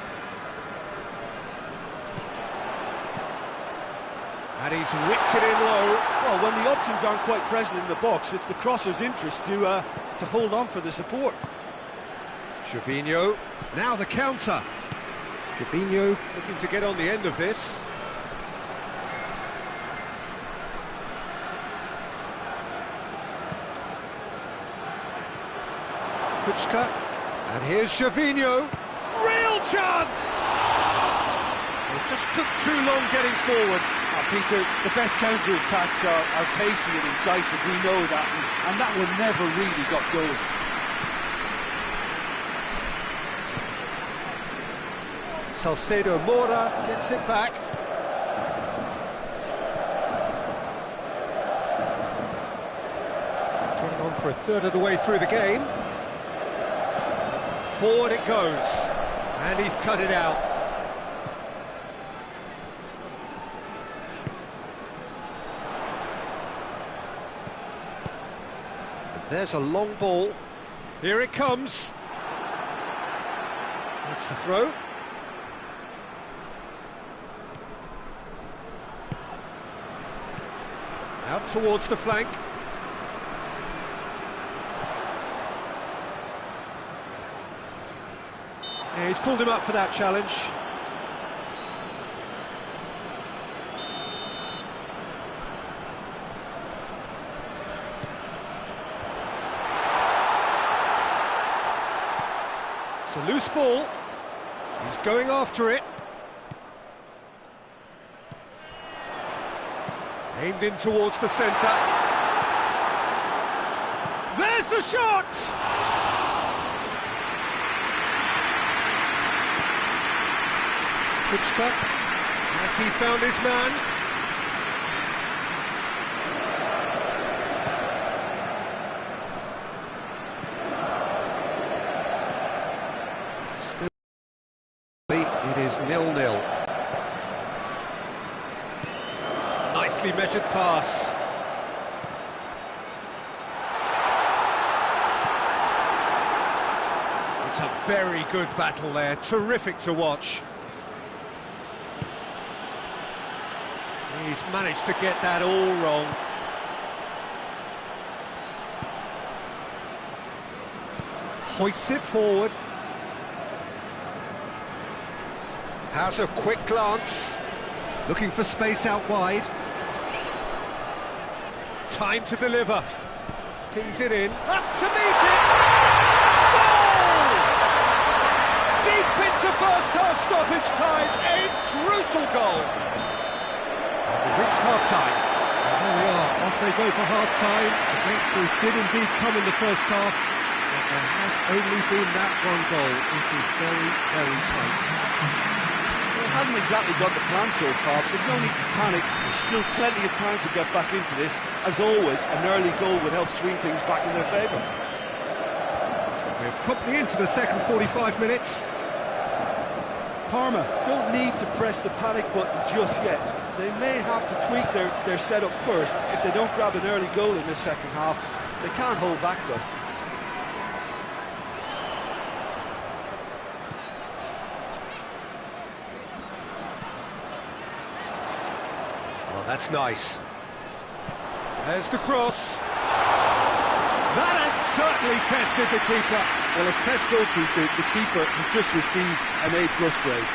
And he's whipped it in low. Well, when the options aren't quite present in the box, it's the crosser's interest to hold on for the support. Gervinho, now the counter. Gervinho looking to get on the end of this. Kuchka. And here's Gervinho. Real chance! It just took too long getting forward. Peter, the best counter-attacks are pacey and incisive, we know that, and that one never really got going. Salcedo Mora gets it back. Getting on for a third of the way through the game. Forward it goes, and he's cut it out. There's a long ball. Here it comes. That's the throw. Out towards the flank. Yeah, he's pulled him up for that challenge. It's a loose ball. He's going after it. Aimed in towards the centre. There's the shot! Kuczka, has he found his man? Still, it is 0-0. Nicely measured pass. It's a very good battle there, terrific to watch. He's managed to get that all wrong. Hoists it forward. Has a quick glance. Looking for space out wide. Time to deliver. Pings it in. Up to meet it! Goal! Deep into first half stoppage time. A crucial goal. We've reached half-time. There we are, off they go for half-time. The breakthrough did indeed come in the first half, but there has only been that one goal. It is very, very tight. Well, it hasn't exactly got the plan so far, but there's no need to panic. There's still plenty of time to get back into this. As always, an early goal would help swing things back in their favour. We're promptly into the second 45 minutes. Parma don't need to press the panic button just yet. They may have to tweak their setup first. If they don't grab an early goal in this second half, they can't hold back though. Oh, that's nice. There's the cross. That has certainly tested the keeper. Well, as tests go, Peter, the keeper has just received an A+ grade.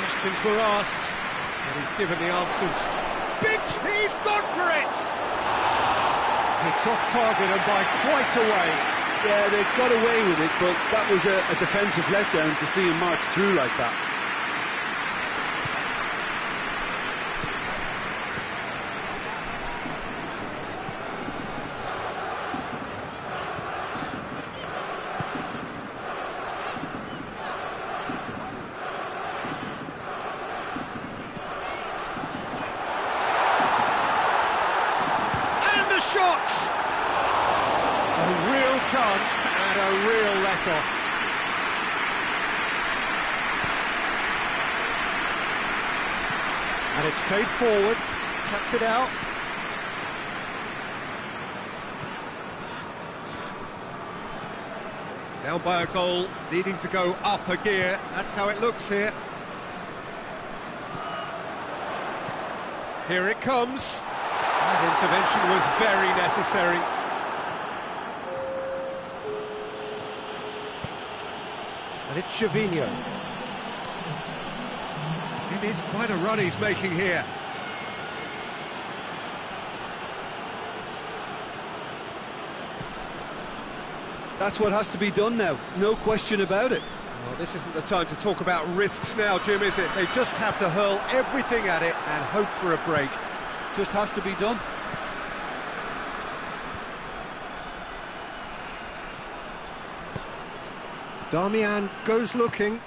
Questions were asked, and he's given the answers. He's gone for it! It's off target and by quite a way. Yeah, they've got away with it, but that was a defensive letdown to see him march through like that. Shot! A real chance and a real let-off. And it's played forward, cuts it out. Down by a goal, needing to go up a gear. That's how it looks here. Here it comes. That intervention was very necessary. And it's Gervinho. It is quite a run he's making here. That's what has to be done now, no question about it. Well, this isn't the time to talk about risks now, Jim, is it? They just have to hurl everything at it and hope for a break. Just has to be done. Darmian goes looking.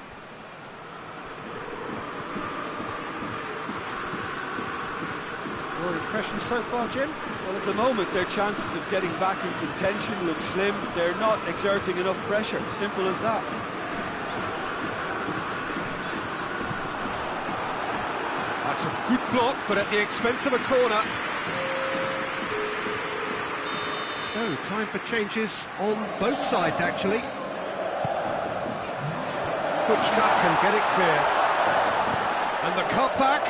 Your impression so far, Jim? Well, at the moment, their chances of getting back in contention look slim. They're not exerting enough pressure. Simple as that. That's a good block, but at the expense of a corner. So, time for changes on both sides, actually. Kuczka can get it clear. And the cutback.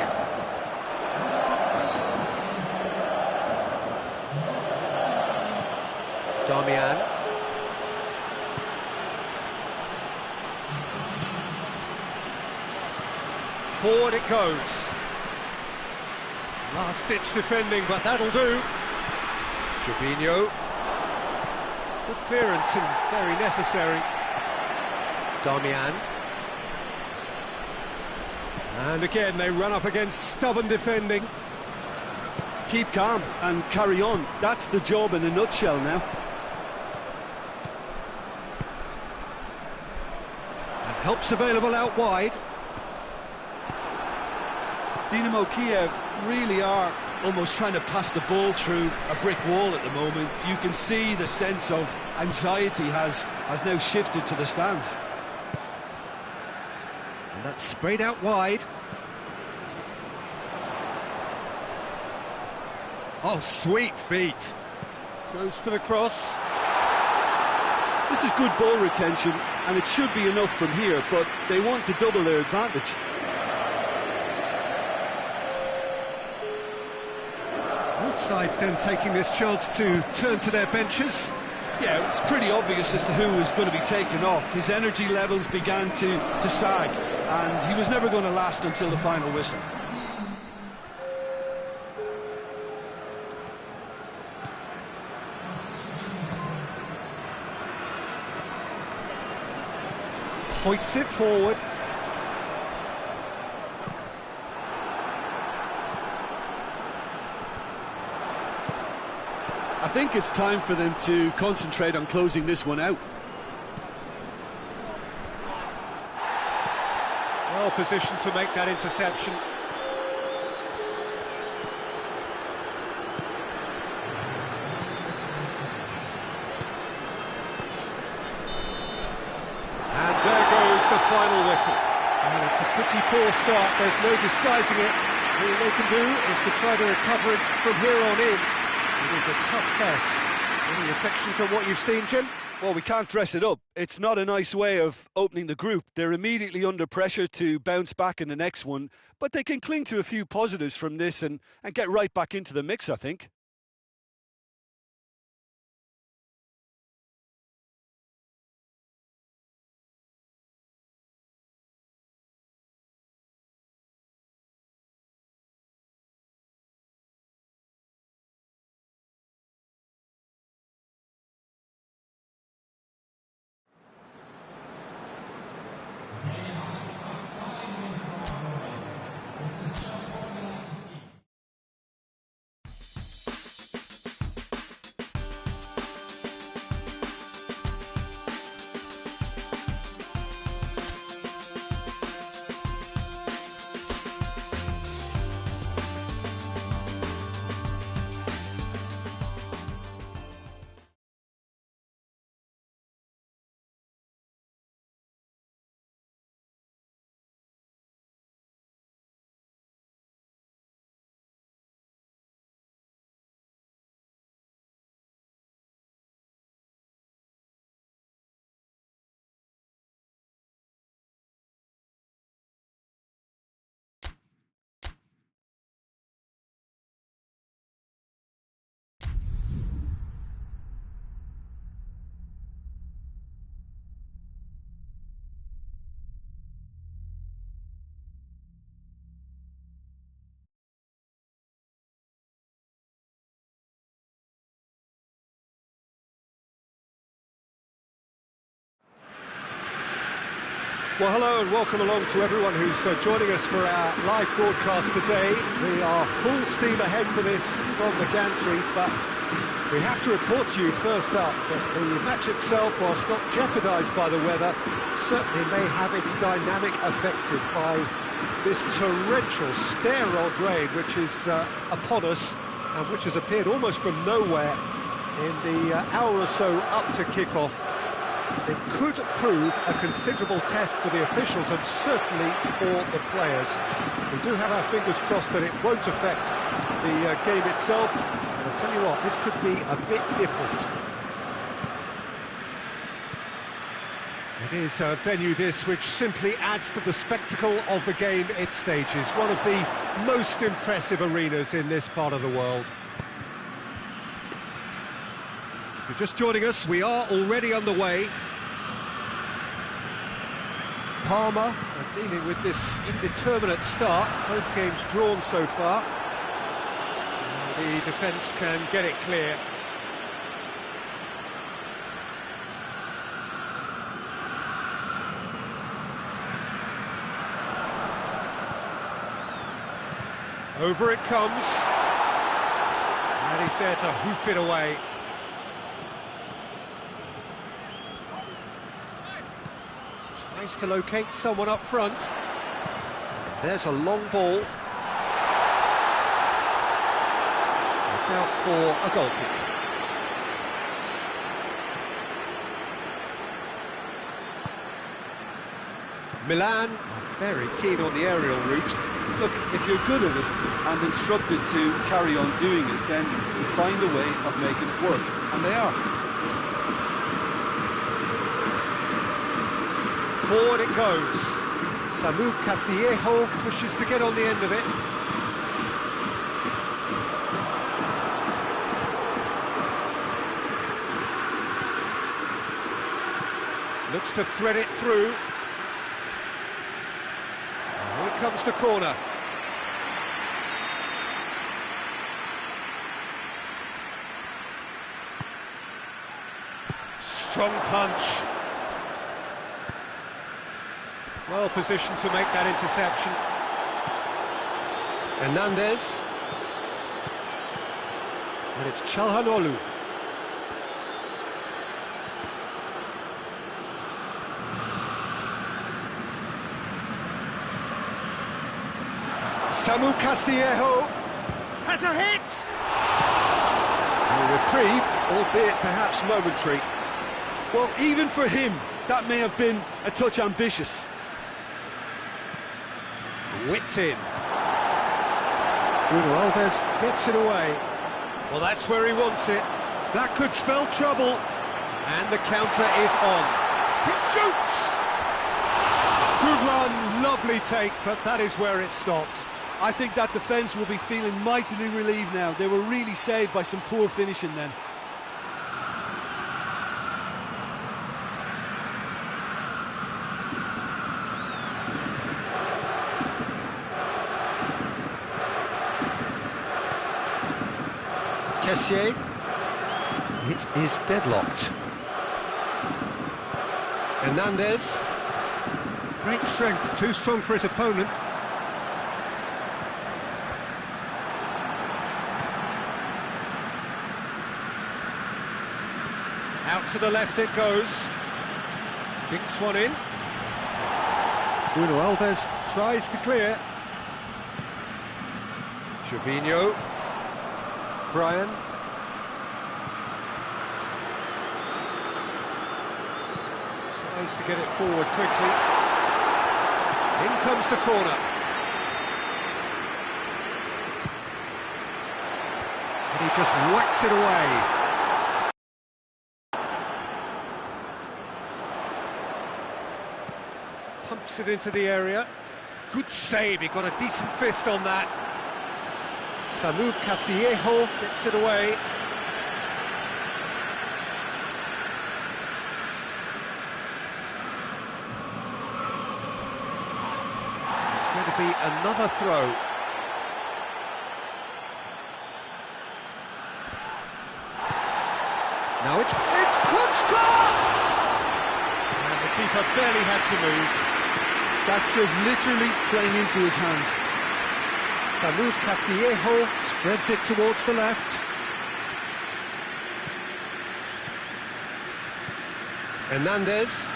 Darmian. Forward it goes. Last-ditch defending, but that'll do. Gervinho. Good clearance and very necessary. Darmian. And again, they run up against stubborn defending. Keep calm and carry on. That's the job in a nutshell now. And help's available out wide. Dynamo Kiev really are almost trying to pass the ball through a brick wall at the moment. You can see the sense of anxiety has now shifted to the stands. And that's sprayed out wide. Oh, sweet feet. Goes for the cross. This is good ball retention, and it should be enough from here, but they want to double their advantage. Both sides then taking this chance to turn to their benches. Yeah, it's pretty obvious as to who was going to be taken off. His energy levels began to sag, and he was never going to last until the final whistle. Hoists it forward. I think it's time for them to concentrate on closing this one out. Well positioned to make that interception. And there goes the final whistle. And it's a pretty poor start, there's no disguising it. All they can do is to try to recover it from here on in. It is a tough test. Any reflections on what you've seen, Jim? Well, we can't dress it up. It's not a nice way of opening the group. They're immediately under pressure to bounce back in the next one, but they can cling to a few positives from this and get right back into the mix, I think. Well, hello and welcome along to everyone who's joining us for our live broadcast today. We are full steam ahead for this from the gantry, but we have to report to you first up that the match itself, whilst not jeopardised by the weather, certainly may have its dynamic affected by this torrential stair-rod rain which is upon us and which has appeared almost from nowhere in the hour or so up to kick-off. It could prove a considerable test for the officials and certainly for the players. We do have our fingers crossed that it won't affect the game itself. And I'll tell you what, this could be a bit different. It is a venue this which simply adds to the spectacle of the game it stages. One of the most impressive arenas in this part of the world. If you're just joining us, we are already underway. Parma are dealing with this indeterminate start. Both games drawn so far. And the defence can get it clear. Over it comes. he's there to hoof it away. Tries to locate someone up front. There's a long ball. It's out for a goal kick. Milan are very keen on the aerial route. Look, if you're good at it and instructed to carry on doing it, then you find a way of making it work, and they are. Forward it goes. Samu Castillejo pushes to get on the end of it. Looks to thread it through. Here comes the corner. Strong punch. Well positioned to make that interception. Hernandez. And it's Çalhanoğlu. Samu Castillejo has a hit! A reprieve, albeit perhaps momentary. Well, even for him, that may have been a touch ambitious. Whipped in. Bruno Alves gets it away. Well, that's where he wants it. That could spell trouble. And the counter is on. It shoots! Good run, lovely take, but that is where it stopped. I think that defence will be feeling mightily relieved now. They were really saved by some poor finishing then. Kessié. It is deadlocked. Hernandez. Great strength, too strong for his opponent. Out to the left it goes. Dinks one in. Bruno Alves tries to clear. Gervinho. Brian. Tries to get it forward quickly. In comes the corner. And he just whacks it away. Pumps it into the area. Good save, he got a decent fist on that. Samu Castillejo gets it away. It's going to be another throw. Now it's Klitschko! And the keeper barely had to move. That's just literally playing into his hands. Samu Castillejo spreads it towards the left. Hernandez.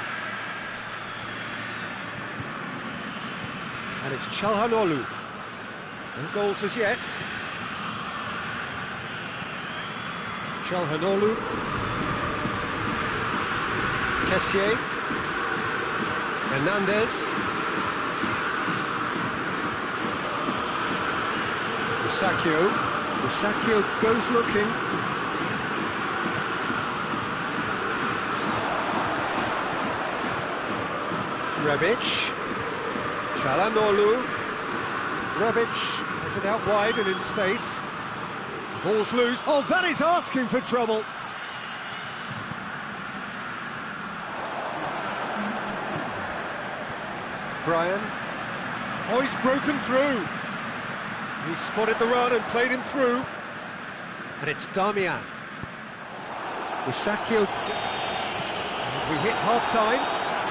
And it's Çalhanoğlu. No goals as yet. Çalhanoğlu. Kessié. Hernandez. Musacchio goes looking. Rebic. Çalhanoğlu. Rebic has it out wide and in space. The ball's loose. Oh, that is asking for trouble. Brian. Oh, he's broken through. He spotted the run and played him through. And it's Damian. Musacchio. We hit half-time,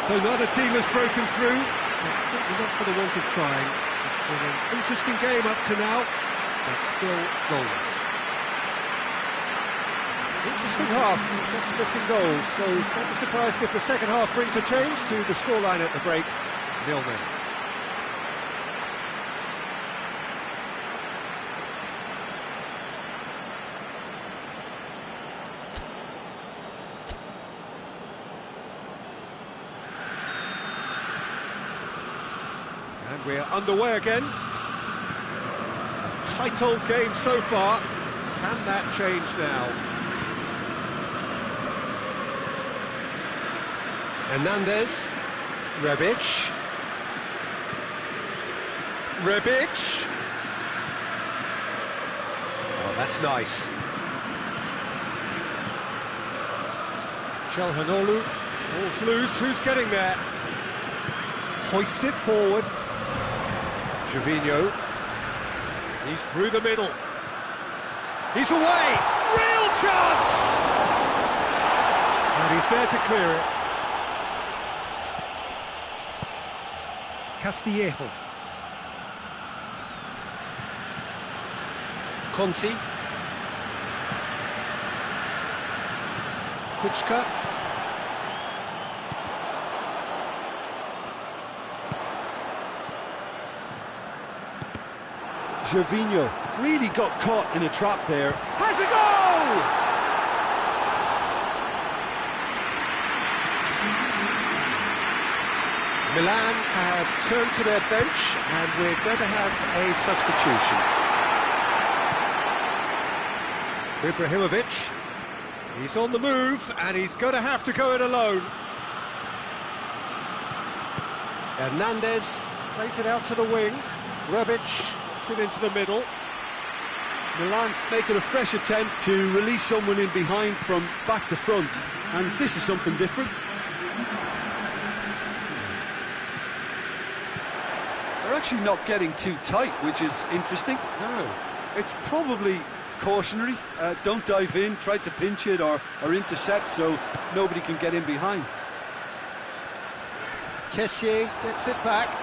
so neither team has broken through. It's certainly not for the want of trying. It's been an interesting game up to now, but still goals. Interesting half, just missing goals, so don't be surprised if the second half brings a change to the scoreline at the break. 0-0. And we're underway again. A tight old game so far. Can that change now? Hernandez, Rebic, oh, that's nice. Çalhanoğlu, ball's loose, who's getting there? Hoists it forward. Gervinho, he's through the middle. He's away, real chance! And he's there to clear it. Castillejo. Conti. Kuczka. Gervinho really got caught in a trap there. Has a goal! Milan have turned to their bench and we're going to have a substitution. Ibrahimovic, he's on the move and he's going to have to go it alone. Hernandez plays it out to the wing. Rebic puts it into the middle. Milan making a fresh attempt to release someone in behind from back to front, and this is something different. They're actually not getting too tight, which is interesting. No. It's probably cautionary. Don't dive in, try to pinch it or intercept so nobody can get in behind. Kessié gets it back.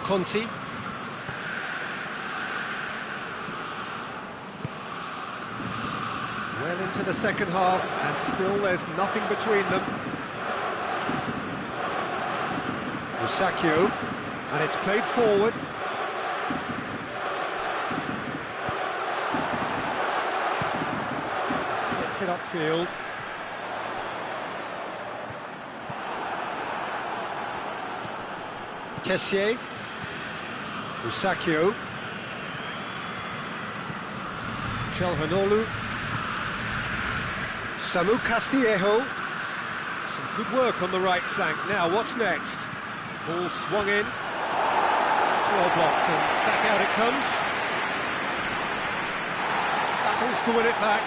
Conti. Well into the second half, and still there's nothing between them. Musacchio, and it's played forward. Gets it upfield. Kessié. Musacchio. Çalhanoğlu. Samu Castillejo. Some good work on the right flank. Now, what's next? Ball swung in. It's well blocked, and back out it comes. Battles to win it back.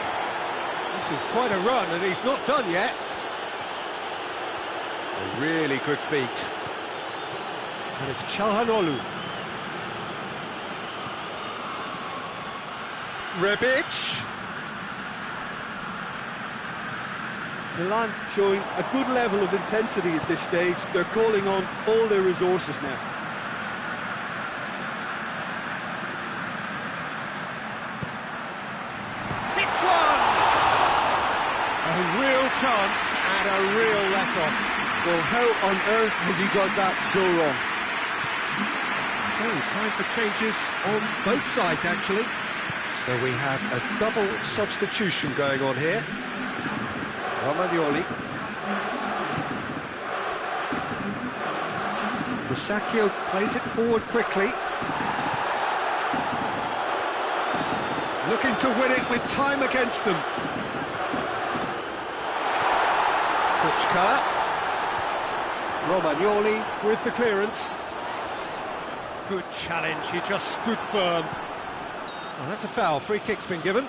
This is quite a run, and he's not done yet. A really good feat. And it's Çalhanoğlu. Rebic. Milan showing a good level of intensity at this stage. They're calling on all their resources now. Hits one! A real chance and a real let-off. Well, how on earth has he got that so wrong? So, time for changes on both sides, actually. So we have a double substitution going on here. Romagnoli. Musacchio plays it forward quickly. Looking to win it with time against them. Kuczka. Romagnoli with the clearance. Good challenge, he just stood firm. Oh, that's a foul, free kick's been given.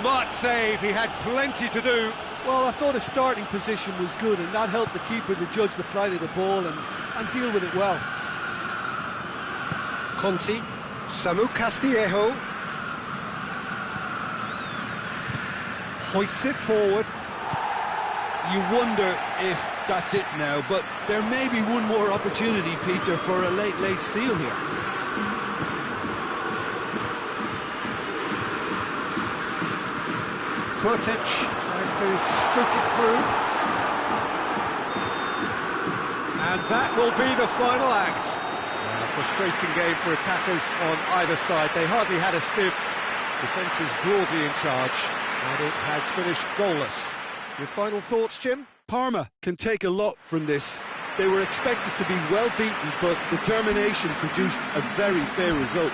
Smart save, he had plenty to do. Well, I thought his starting position was good, and that helped the keeper to judge the flight of the ball and deal with it well. Conti, Samu Castillejo. Hoists it forward. You wonder if that's it now, but there may be one more opportunity, Peter, for a late steal here. Kurtic tries to stroke it through. And that will be the final act. Frustrating game for attackers on either side. They hardly had a sniff. Defence is broadly in charge, and it has finished goalless. Your final thoughts, Jim? Parma can take a lot from this. They were expected to be well beaten, but determination produced a very fair result.